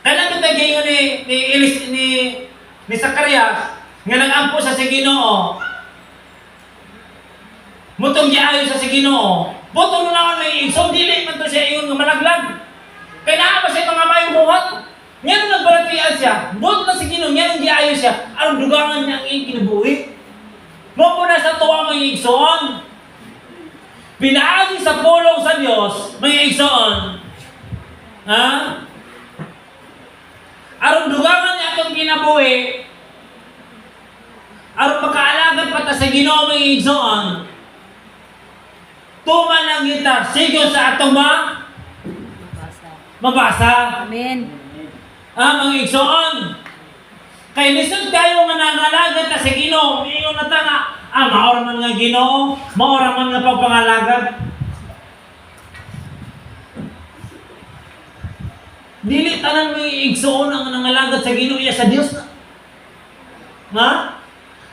Kailan ito gayon ni Zacarias nga nag-ampo sa Ginoo. Mutong giayo sa Ginoo. Butong na may igsoon dili man to siya iyon nga malaglag. Kaya naa ba siya mga mayong buhat? Ngayon nagbalatian siya. Buot na sa Ginoo, ngayon giayo siya. Ang dugangan niya ang iyong kinabuhi. Mo na sa tuwa mga igsoon. Pinaagi sa pulong sa Dios mga igsoon. Ha? Aron dugangan niya atong kinabuhi. Aron makaalagan pa ta sa Ginoo mga igsoon. Tuman lang kita, sigo sa atong mabasa. Amen. Mga igsoon. Kay lisod kayo nga nangalagad ta sa Ginoo, ingon na ta nga, maora man nga Ginoo, maora man nga pagpangalagad. Dili tanan mo igsuon ang nangalagad sa Ginoo iya sa Dios na. Ha?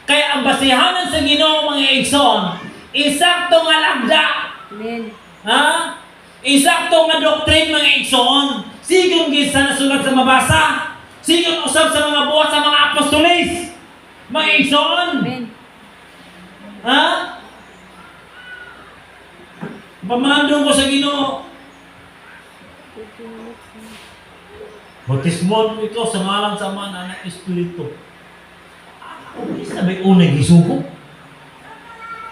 Kaya ang basihanan sa Ginoo mga igsoon, isakto nga lagda. Amen. Ha? Isakto nga doctrine mga igsoon. Sigon gisa na sulat sa mabasa. Sigon usab sa mga buhat sa mga apostoles. Mga igsoon. Amen. Ha? Pamandong ko sa Ginoo. Bautismon ito sa ngalan sa Ama, Anak, Espiritu. Isa may unang gisugo.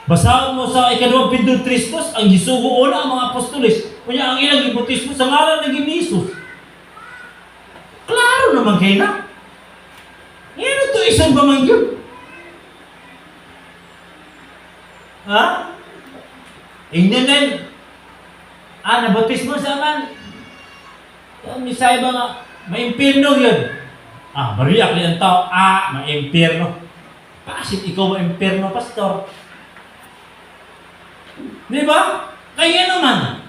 Basahan mo sa ika-2 Pedro 3, ang gisugo una ang mga apostoles. Kanya ang ilang ibautismo sa ngalan ng Jesus. Klaro naman kayo na. Yan ito isang ba man yun? Ha? Ingnan din. Nabautismo sa aman. Yung misay ba nga, may impirno yun. Bariyak niyan tao. May impirno. Pasit ikaw may impirno, pastor. Di ba? Kaya naman.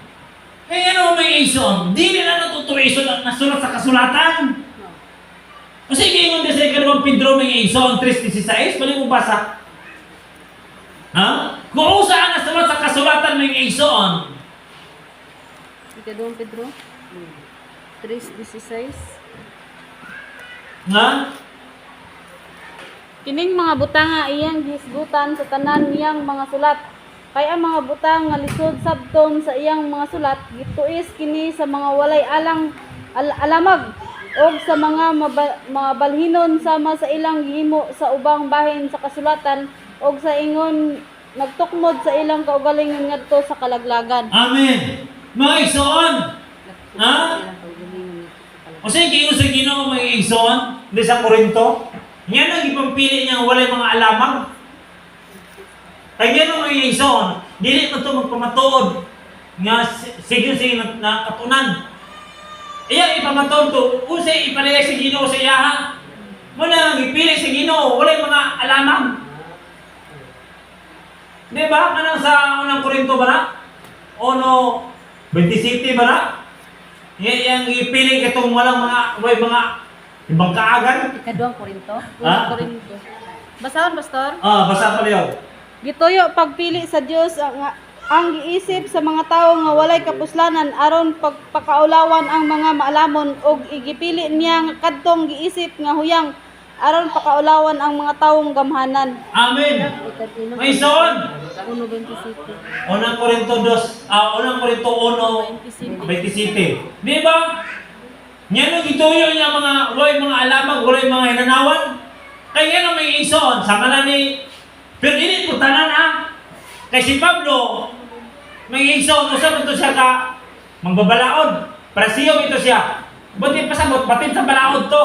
Kaya naman may ison. Di nila natutuiso na nasulat sa kasulatan. Kasi ingon din sa ika-2 Pedro may ison, 3:16. Pwede mo basa. Ha? Kung saan nasulat sa kasulatan may ison. Ika-2 Pedro 3:16. Nga? Kining mga butang nga iyang hisgutan sa tanan niyang mga sulat. Kaya ang mga butang nga lisod sabton sa iyang mga sulat, gituis kini sa mga walay alamag o sa mga balhinon sama sa ilang gihimo sa ubang bahin sa kasulatan o sa ingon nagtukmod sa ilang kaugalingon ngadto sa kalaglagan. Amen. Mga igsoon. Ha? O sige, kayo sa Ginoo mga igsoon, di sa Korinto, yan ang ipampili niya walay mga alamang. Kaya nung mga igsoon, dili na ito magpamatuod nga sige na katunan. Iya ipamatuod to, usay ipalaya sa Ginoo sa iyaha. Muna ang ipili sa Ginoo, walay mga alamang. Di ba? Kanang sa unang Korinto ba na? Ono 27 ba na? Yang ipili itong walang way mga ibang kaagan. Ika-2 Korinto. Ha? Korinto. Basahan, pastor. Basa pa liyaw. Gituyo pagpili sa Dios ang giisip sa mga tawo nga walay kapuslanan aron pagpakaulawan ang mga maalamon ug igipili niya nga kadtong giisip nga huyang aron pakaulawan ang mga tawong gamhanan. Amen. May son. 1:27. Unang Korinto 2, unang Korinto 1:27. Di ba? Yan ang ituyo niya mga alamang, walay mga hinanawan. Kaya na may ison, sa kanan ni, pero hindi po tanan Kay si Pablo, may ison, usap ito siya ka, mangbabalaod. Prasiyo ito siya. Buti pa sa batin sa balaod to.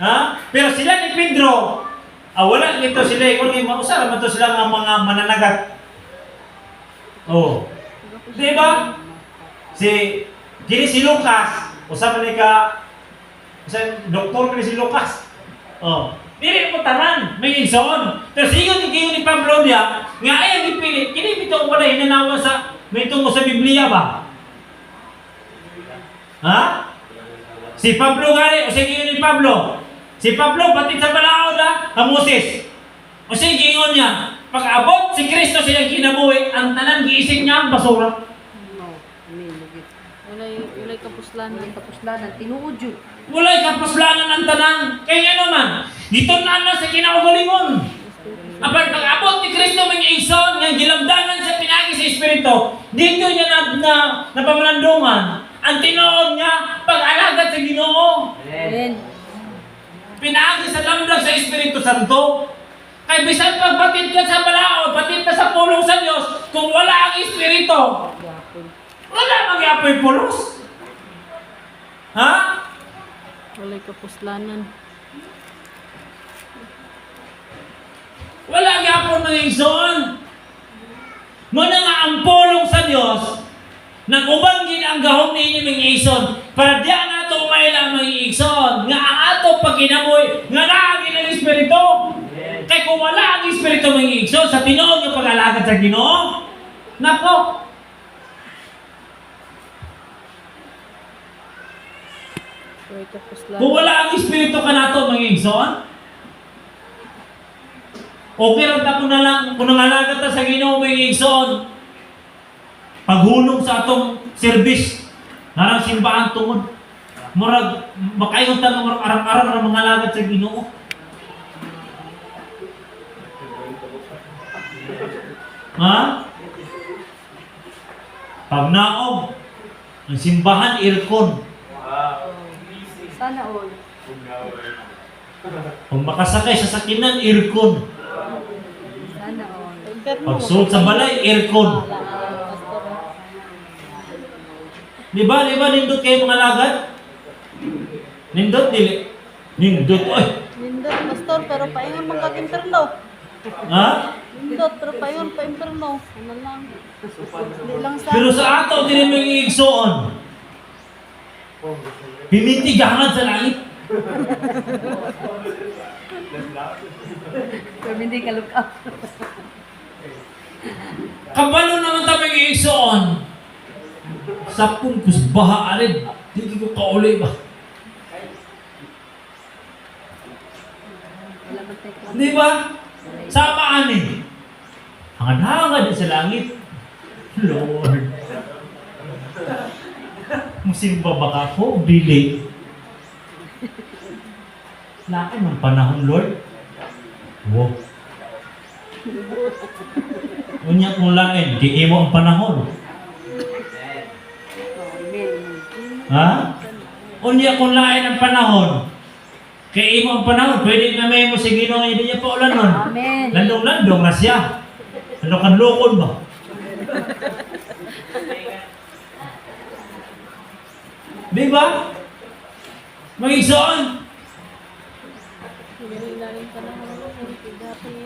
Ha? Pero sila ni Pedro, wala nito sila, kung mausara man to sila ng mga mananagat. Di ba? Kini si Lucas, usap ni ka, doktor ni si Lucas. Dili mo tanan, may ison. Pero sigon ni Pablo niya, nga ay ang ipilit, kini bitaw wala hinanawa sa, may tungo sa Biblia ba? Ha? Si Pablo gani, o sige ni Pablo. Si Pablo, pati sa balaod ang Moses. O sige, ingon niya, pag-abot si Kristo siyang kinabuhi, ang tanan giisip niya ang basura. Walay kapuslanan. Tinuod yun. Walay kapuslanan ang tanan. Kaya naman, dito na sa kinaugalingon. Apart pag-abot ni Kristo mga ison, nga gilamdanan sa pinagi sa Espiritu, dito niya na pamalandungan. Ang tinuod niya, pag-alagad sa Ginoo. Amen. Pinagi sa lamdag sa Espiritu Santo. Kaya bisan pagbatid ka sa balaod, batid ka sa pulong sa Diyos, kung wala ang Espiritu, wala mag-iapoy pulos. Ha? Walay kapuslanan. Wala gyapon mga igsoon. Muna nga ang pulong sa Dios nag-ubang gid ang gahom niini mga igsoon para diya nato may lamang igsoon nga ang ato pagkinabuhi nga naagi Espiritu. Kaya kung wala ang Espiritu mga igsoon sa tinuod ng pag-alagad sa Ginoo, nako, kung wala ang Espiritu ka nato mga igsoon, okay lang ta kung nangalagad ta sa Ginoo mga igsoon, paghulong sa atong service, narang simbahan tungod, murag, makaingon ta ng murag arang-arang ng mga alagad sa Ginoo. Ha? Pag naog, ang simbahan irkon. Sana all. Kung makasakay sa sakinan, irkon. Sana all. Pag suot sa balay, irkon. Di ba nindot kayo mga alagad? Nindot, dili. Nindot, oy. Lindot, pastor, pero paingon mang kag-interno. Ha? Lindot, pero paingon pa interno. Ano lang. Hindi lang sa... Pero sa ato, dili mo yung igsoon. Pimitigahan sa langit. Pero hindi ka look up. Kabalo naman tayo yung igsoon. Sapong kusbaha alin. Hindi ko kauli ba? Wala man tayo. Di ba? Samaan eh. Hangad-hangad din sa langit. Lord. Musimba ba ka ko? Bili. Lain ng panahon, Lord. Wow. Unya kung lain, giimo ang panahon. Ha? Unya kung lain ang panahon. Kaya imo ang panahon, pwede na may mo sa Ginoo nga hindi niya pa ulan nun. Amen. Landong-landong na siya. Ano kan lokon ba? Di ba? Mag-igsoon.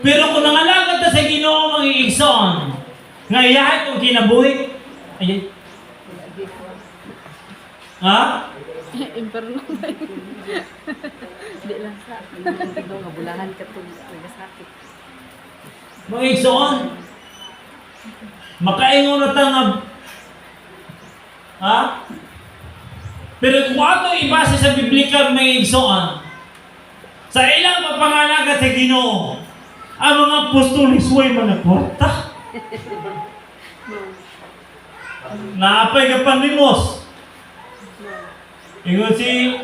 Pero kung nangalagad na sa Ginoo mag-igsoon, nga iyahay kung kinabuhi, ayun. Ha? Imperno. Hindi lang sa. Hindi nga bulahan ka ito. Nagasakit. Mag-igsoon. Makaingon na tangab. Ha? Pero kung ato ibase sa Biblika mag-igsoon, sa ilang mapangalaga sa Ginoo, ang mga apostolis way mga kwarta. Naapay ka panlimos. Ingon si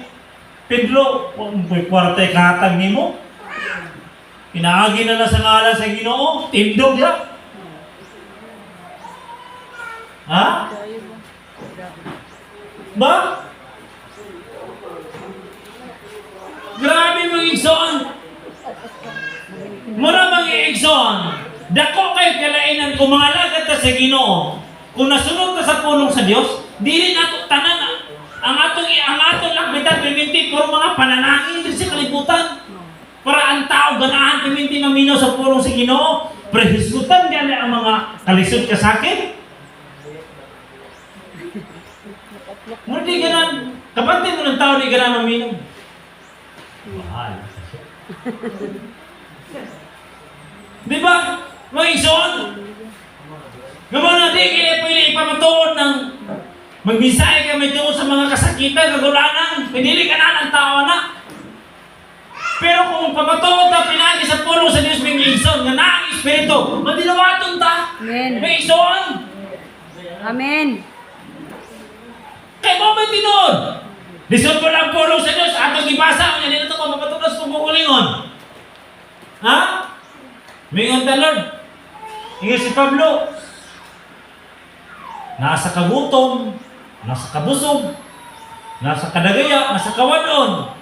Pedro, kung kwarta katag nimo, pinaagi na lang sa ngalan sa Ginoo, tindog ya. Ha? Ba? Grabe mga igsoon. Mura mga igsoon. Dako kayo kalainan kung mga lagat ta sa Ginoo. Kung nasunod ka sa pulong sa Dios, dili nato tanan ang atong lakbitan piminti puro mga pananangin din sa kalibutan. Para ang tao ganahan piminti maminaw sa pulong sa Ginoo. Prehisgutan gali ang mga kalisod kasakit. Muna di ganan, kapatid mo ng tao di ganan maminaw. Mahal. Di ba? Mga igsoon? Gamo na di kaya pwede ipamatuod ng magbisay ka may tungkol sa mga kasakitan, kagulanan, pinili ka na ng tao na. Pero kung pamatuod na pinagi sa pulong sa Diyos may igsoon, nga na ang Espiritu, madilawaton ta. Amen. May igsoon. Amen. Kaya mo may tinod. Lisod mo lang pulong sa Diyos, atong ibasa, kanya nito ko mapatulas kung bukulingon. Ha? Mingon ta Lord. Ingat si Pablo. Nasa kagutom, nasa kabusog, nasa kadagaya, nasa kawadon.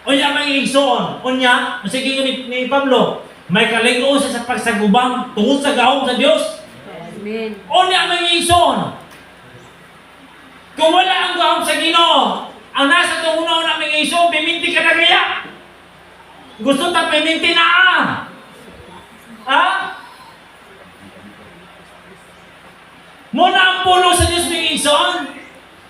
Unya may igsoon. Unya, sige ni Pablo, may kalingon siya sa pagsagubang tungod sa gahom sa Dios. Amen. Unya may igsoon. Kung wala ang gahom sa Ginoo, ang nasa tungunaw na may igsoon, piminti kadagaya. Gusto ta piminti na Ha? Muna ang pulo sa Diyos may igsoon.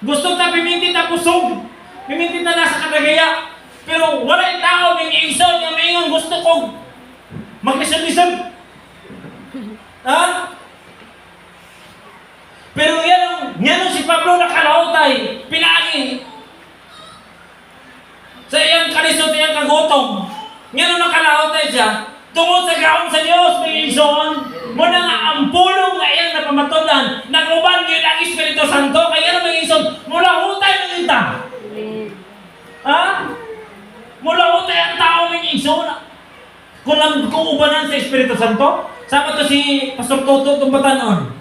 Gusto ta piminti ta pusog. Piminti ta nasa kadagaya. Pero wala yung tao ng igsoon nga maingon gusto kong mag-lisod-lisod. Ha? Pero yan si Pablo nakalahutay, pinagi. Sa iyang kalisod, iyang kagutom. Yan nakalahutay siya. Tungod sa gaon sa Dios, may igsoon. Muna nga ang pulong na iyang napamatulan, naguban yun ang Espiritu Santo, kaya ano may igsoon, mula hutay ng inta. Ha? Mula hutay ang tao may igsoon. Kung ubanan sa Espiritu Santo, sama to si Pastor Toto itong batanon.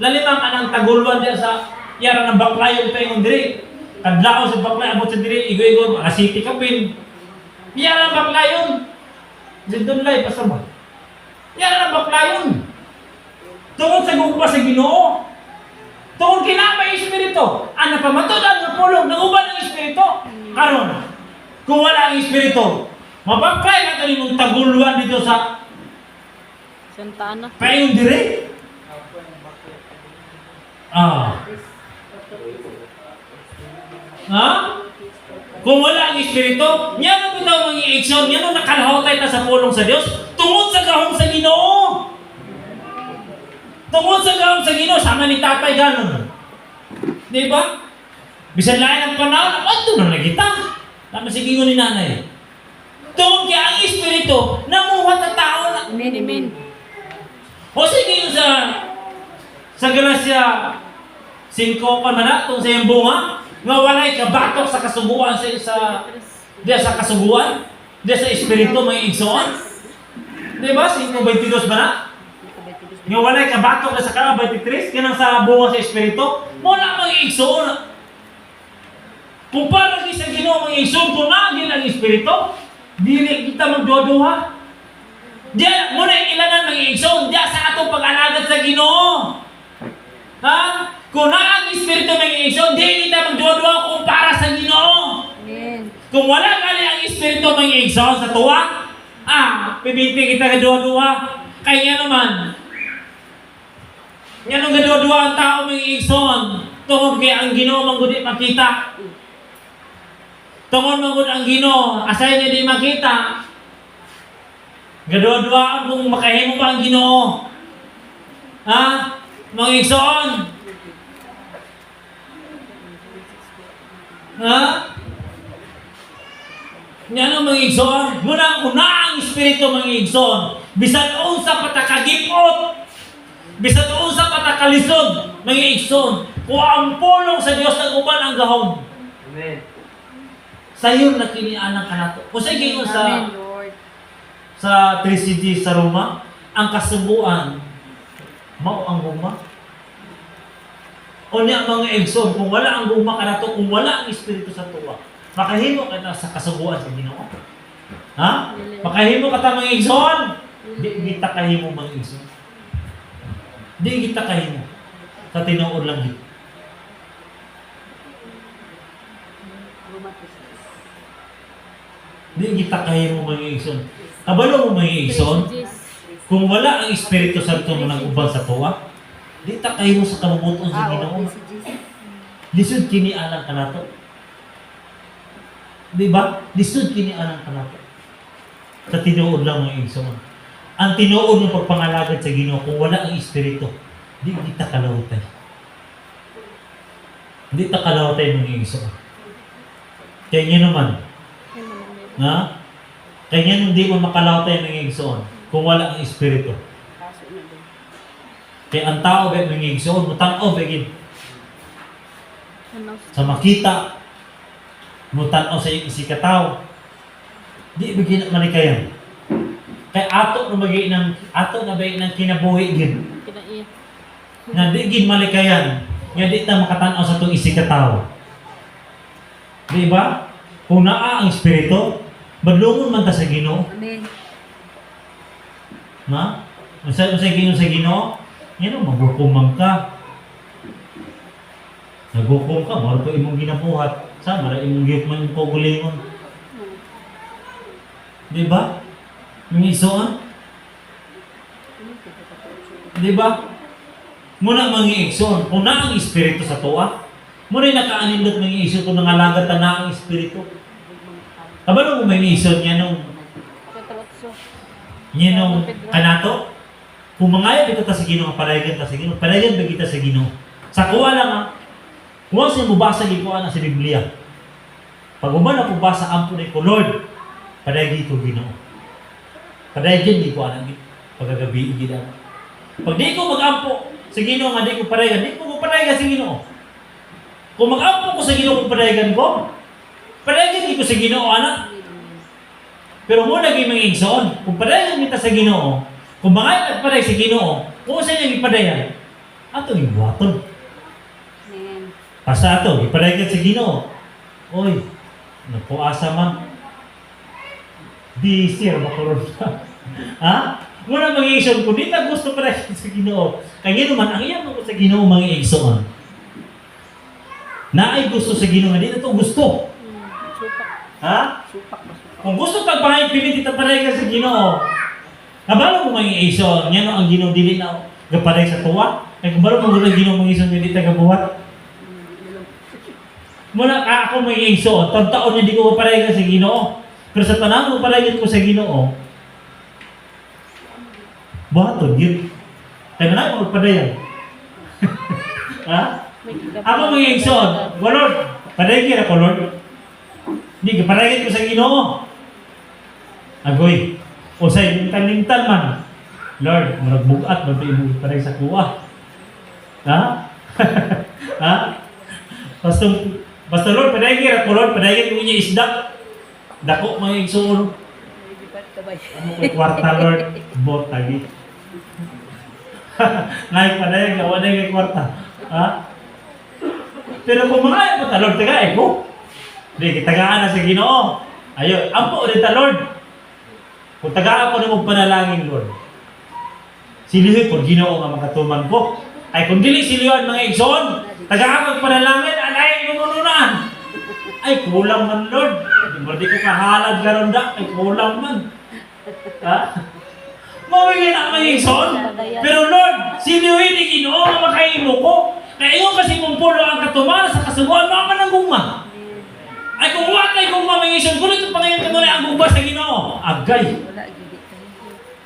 Lalimang anang tagulwan diya sa yara ng baklayon tayo diri. Kadlao sa baklayon, abot sa diri, igo-igo, asiti kapin. Yara ng baklayon. Dindon lay, basta mo. Yara ng baklayon. Tungod sa gugma sa Ginoo. Tungod kinamay Espiritu. Ang napamatudan ng pulong, naguban ng Espiritu. Karon, kung wala ang Espiritu, mabaklay na ito yung tagulwan dito sa Santa Ana. payon dire. Ha? Kung wala ang Espiritu, yan ang bitaw mga i-action, yan ang nakalahotay ta sa pulong sa Diyos, tungod sa gahom sa Ginoo. Tungod sa gahom sa Ginoo, sama ni tatay ganon. Di ba? Bisan lain ang panahon, ito na kita. Tama si gingon ni nanay. Tungod kaya ang Espiritu, namuhat ang tao na. Amen, amen. O sige yun sa Galacia 5 pa na itong sa iyong bunga, nga walay kabatok sa kasuguan diya sa kasuguan, diya sa Espiritu may igsoon. Diba? 5:22 ba na? Nga walay kabatok na sa kama 23, kanang sa bunga sa Espiritu, wala mga igsoon. Kung parang sa Ginoo mga igsoon, kung nagin ang Espiritu, dili kita magduwa-duwa. Diya, muna ilanan mga igsoon, diya sa atong pag-alagad sa Ginoo. Ha? Kung na ang Espiritu mga igsoon, di kita magduwa-duwa kung para sa Ginoo. Amen. Kung wala gali ang Espiritu mga igsoon sa tuwa, pibinti kita gaduwa-duwa. Kaya naman, yan ang gaduwa-duwa ang tao mga igsoon. Tungod kaya ang Ginoo manggudi makita. Tungod manggud ang Ginoo, asay niya di makita. Gaduwa-duwaan kung makahimo ba ang Ginoo. Ha? Mga igsoon. Ha? Yan ang mga igsoon. Muna ang Espiritu mga igsoon. Bisan unsa patakagipot. Bisan unsa patakalisod mga igsoon. Kung ang pulong sa Dios naguban ang gahom. Amen. Sayon na kinianang kanato. Kung sa gingon Amen, Lord. sa 3CD sa Roma, ang kasubuan mao ang guma. O niya mga igsoon, kung wala ang guma kanato, kung wala ang Espiritu sa tuwa, makahimo ka na sa kasubuan sa Ginoo. Ha? Makahimo ka ta mga igsoon? Di kita kahimo mga igsoon. Di kita kahimo. Sa tinuod lang dito. Di kita kahimo mga igsoon. Kabalo mo mga igsoon, kung wala ang Espiritu Santo mo nag-ubang sa tuwa, di ta kahimo sa kabubuton sa Ginoo. Lisod kini alang kanato. Di ba? Lisod kini alang kanato. Sa tinuod lang mga igsoon. Ang tinuod ng pagpangalagad sa Ginoo kung wala ang Espiritu, di kita kalawtay. Di ta kalawtay mga igsoon. Kaya niyo naman, ha? Kaya hindi mo makalawtay ng igsoon kung wala ang Espiritu. Kaya ang tao ba ng igsoon, mutanaw begin. Sa makita, mutanaw sa iyong isikataw. Di begin manikayan. Kaya ato na bagay ng kinabuhi gin. Kinaiya. Na di gin malikayan. Nga di ta makatanaw sa itong isikataw. Di ba? Kung naa ang Espiritu, badlungon man ta sa Ginoo. Amen. Ha? Masaya sa Ginoo sa Ginoo, yan ang maghukumang ka. Naghukum ka, maro pa imong ginabuhat. Sama ra imong giyot man ko gulingon. Di ba? Yung igsoon? Di ba? Muna mga igsoon, kung na ang Espiritu sa tuwa, muna nakaanindot mga igsoon kung nangalagad ta na ang Espiritu. Kabalo mo may isod niya nung kanato. Kung mangayap ito ta sa Ginoo, palayagan ta sa Ginoo, palayagan ba kita sa Ginoo? Sa kuha lang ha, kung siya mubasa din ko sa Biblia. Pag umana po basa ampo na ko, Lord, palayagan ko Ginoo. Palayagan di ko anak, pagagabi gina. Pag di ko mag-ampo sa Ginoo nga di ko palayagan, di ko palayagan sa Ginoo. Kung mag-ampo ko sa Ginoo kung palayagan ko, palayagan di ko sa Ginoo anak. Pero mo lagi mga igsoon, kung palayagan kita sa Ginoo, kung mga nagpaday sa Ginoo, kung sa inyo ipadayan, ato ibuhaton. Basta ato, ipadayan sa Ginoo. Oy, nagpuasa man. Busy, makulong na. Ha? Muna mga igsoon, kung di na gusto padayan sa Ginoo, kaya naman, ang iyan mo sa Ginoo mga igsoon. Na ay gusto sa Ginoo, hindi na ito gusto. Ha? Kung gusto kang pahayag, pilit ito padayan sa Ginoo. Kabalo mo mga iso, yan ang Ginoo dili na gapaday sa tuwa. Ay kabalo mo mga Ginoo mga iso dili tagabuhat. Muna ka ako mga iso, taon niya di ko mapalayagan sa Ginoo. Pero sa tanang mo palayagan ko sa Ginoo, buhaton yun. Kaya na ako magpadayan. Ha? Ako mga iso, Lord, padayan ako Lord. Hindi, kapalayagan ko sa Ginoo. Agoy. O sa lintan man, Lord, maragbugat, magpaibugat pa rin sa kuha. Ha? Ha? Basta Lord, padayagin ako, Lord, padayagin ko niya isda. Dako, mga igsoon. Ano ko kwarta, Lord? Bot, tagi. Ngayon padayag, gawa na yung kwarta. Ha? Pero kung mga po, Lord, tagay ko. Hindi, kitagaan na sa Ginoo. Ayun, ampo ulit Lord. Kung tagaan ko na magpanalangin, Lord, silihoy po, Ginoo nga makatuman ko. Ay, kung dili silihoy mga igsoon, tagaan ko magpanalangin, alay, lumununan. Ay, kulang man, Lord. Hindi ko kahalad garonda, ay kulang man. Ha? Mawagin ang mga igsoon. Pero Lord, silihoy ni Ginoo nga makaimo ko. Kaya iyo kasi mumpulo ang katuman sa kasubuan, mga mananguma. Ay, kung wakay kung mamangison, gulit ang Panginoon kanunay ang gugma sa Ginoo. Agay.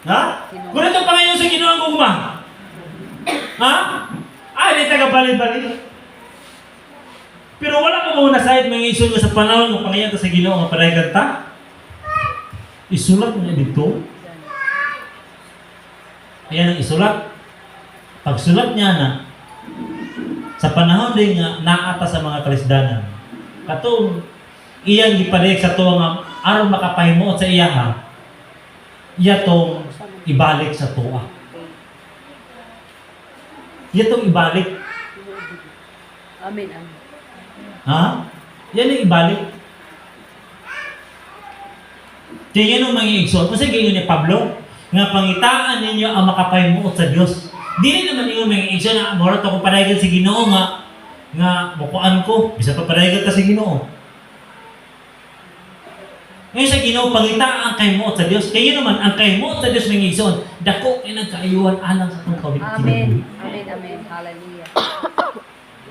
Ha? Gulit ang Panginoon sa Ginoo ang gugma. Ha? Ay, di taga-balid-balid. Pero wala ka muna sahit mangisyon mo sa panahon ng Panginoon sa Ginoo ang panayagan ta. Isulat mo na dito. Ayan ang isulat. Pagsulat niya na, sa panahon din nga, naata sa mga kalisdanan. Katong, iyang gipalig sa tuwa nga aron makapahimuot sa iya ha, iya tong ibalik sa tuwa. Iya tong ibalik. Amen. Ha? Yan ang ibalik. Tingnan mo mga igsoon. Kasi ganyan ni Pablo, nga pangitaan ninyo ang makapahimuot sa Diyos. Dili naman yung mga igsoon na morat ako panayagan sa Ginoo nga bukuan ko, bisa pa panayagan ta sa Ginoo. Ngayon sa Ginoo, pangitaan ang kahimuot sa Diyos. Kaya naman, ang kahimuot sa Diyos mga igsoon, dako ay nagkaayuan alang sa itong kawit. Amen. Amen. Amen. Hallelujah.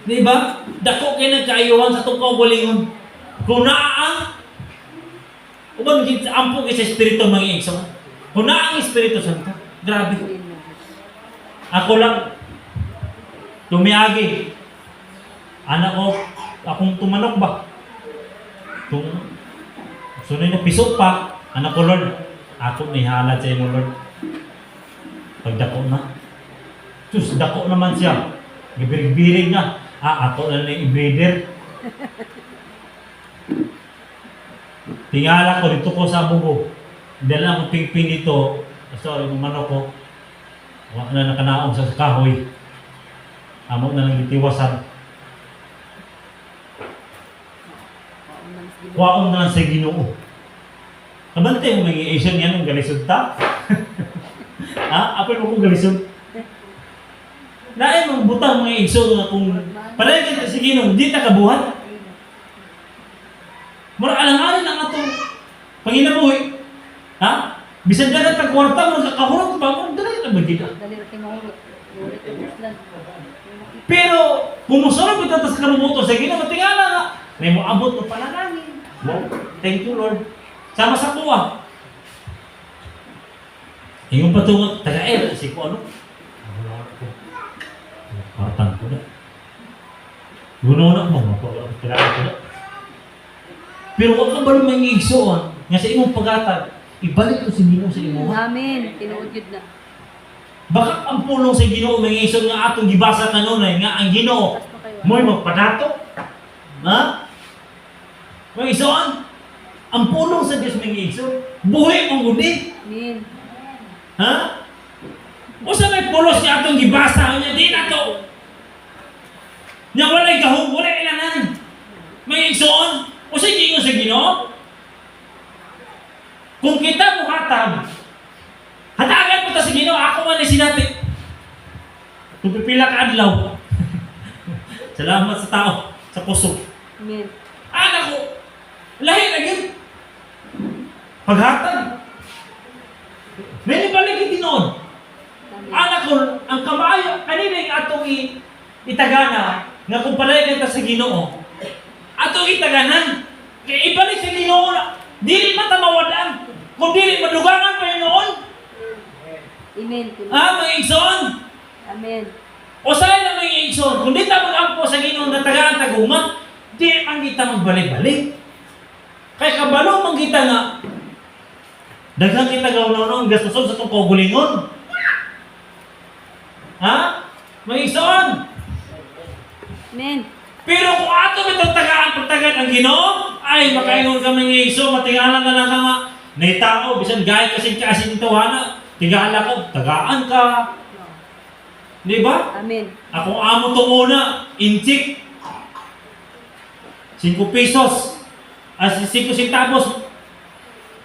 Diba? Dako kayo nagkaayuan sa itong kawalingon. Kung naaan, umang ampo kayo sa Espiritu mga igsoon. Kung naang Espiritu Santo, grabe. Ako lang, tumiagi. Anak ko, akong tumanok ba? Sunod na pisok pa, anak ko Lord, ako may halad sa iyo Lord. Pag dako na. Sus, dako naman siya. Gibirig-birig na. Ako na yung i-breeder. Tingala ko dito ko sa bugo. Dahil akong pingping dito. Sorry, kung manok ko. Wala na nakanaong sa kahoy. Amo na lang itiwasan. Waon na lang sa Ginoo. Nabante yung mga Asian yan ng galisod ta? Ha? Apel mo kong galisod? Naay mong butang mga igsoon na kung palayagan ka sa Ginoo, di ta kabuhat. Mura alang-alan ang atong panginabuhi. Ha? Bisan dagat ang kwarta mo, kakahurot pa mo, dala ka ba dito? Pero, kung musurap ito sa kamumoto sa Ginoo, matingala nga, may mo abot mo panalangin. Wow, thank you Lord. Sama sa kuwa. Yung patungo, taga-air, si ko ano? Partang ko na. Gunaw na mo, taga-air ko na. Pero huwag kang balo may igsoon, nga sa imong paghatag, ibalik ko si Ginoo sa imo. Amen. Tinuod yun na. Baka ang pulong sa Ginoo may igsoon nga atong gibasa kanunay nga ang Ginoo mo'y magpadato. Ha? May igsoon? Ang pulong sa Dios may igsoon, buhi mong gudi. Amen. Ha? O sa may pulos niya atong gibasa niya, di na to. Nya walay gahom, walay ilanan. May igsoon, o sa Ginoo sa Ginoo. Kung kita mo hatag, hatagan mo ta sa Ginoo, ako man ay sinati. Kung pipila ka adlaw. Salamat sa tao, sa puso. Amen. Anak ko, lahi na yun. Paghatag. May ibalik yung tinoon. Anak ko, ang kamayo, kanina yung atong itagana, nga kung palayan ka sa Ginoo, atong itaganan, kaya ibalik sa Ginoo na, dili matamawadan, kung dili madugangan pa yun noon. Amen. Mga igsoon. Amen. O sa'yo na mga igsoon, kung di ta mag-ampo sa Ginoo na tagaan taguman, di ang kita magbalik-balik. Kaya kabalo mang kita nga, daghang kita gawin gastuson sa itong kaugulingon. Ha? Mga igsoon. Amen. Pero kung ato itong tagaan pagtagad ang Ginoo, ay makaingon ka mga igsoon, matingalan ka lang ka nga, naitao, bisan gaya kasi nito hana, tigala ko, tagaan ka. Di ba? Amen. Akong amo to una, inchik. 5 pesos. 5 centavos.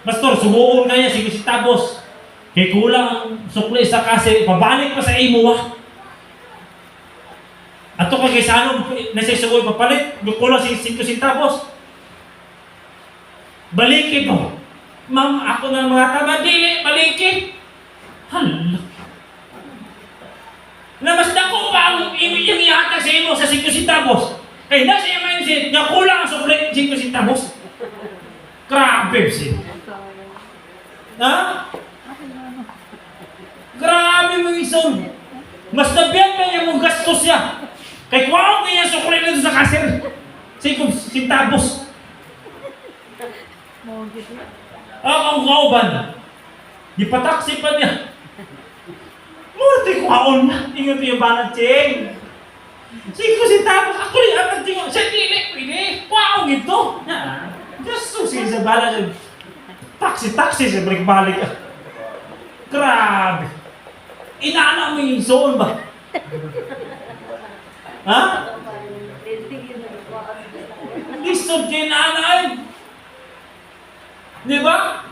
Pastor, subuon kaya 5 centavos. Kay kulang ang sukli sa kasi, pabalik pa sa imo wa. Ato kay sano nasisugoy papalit, kulang 5 centavos. Balikin ko. Ma'am, ako na mga tama, dili, balikin. Hala. Na mas dako pa ang yung ihatag sa imo sa 5 centavos. Kaya nasa yung mindset, nga kulang ang sukli 5 centavos. Grabe, sin. Ha? Grabe mo ison. Mas nabiyan pa niya mong gastos siya. Kaya kuwaw niya sukli nito sa kasir. 5 centavos. Ang kauban. Ipataksi pa niya. Murti kuhaon na. Ingat yung banat, Cheng. 5 centavos. Ako rin ang tingin. Siya dili. Pwede. Wow, ito. Diyos susi sa banat. Taksi sa balik-balik. Grabe. Inaana mo yung zone ba? Ha? Lisod kayo inaana ay. Di ba?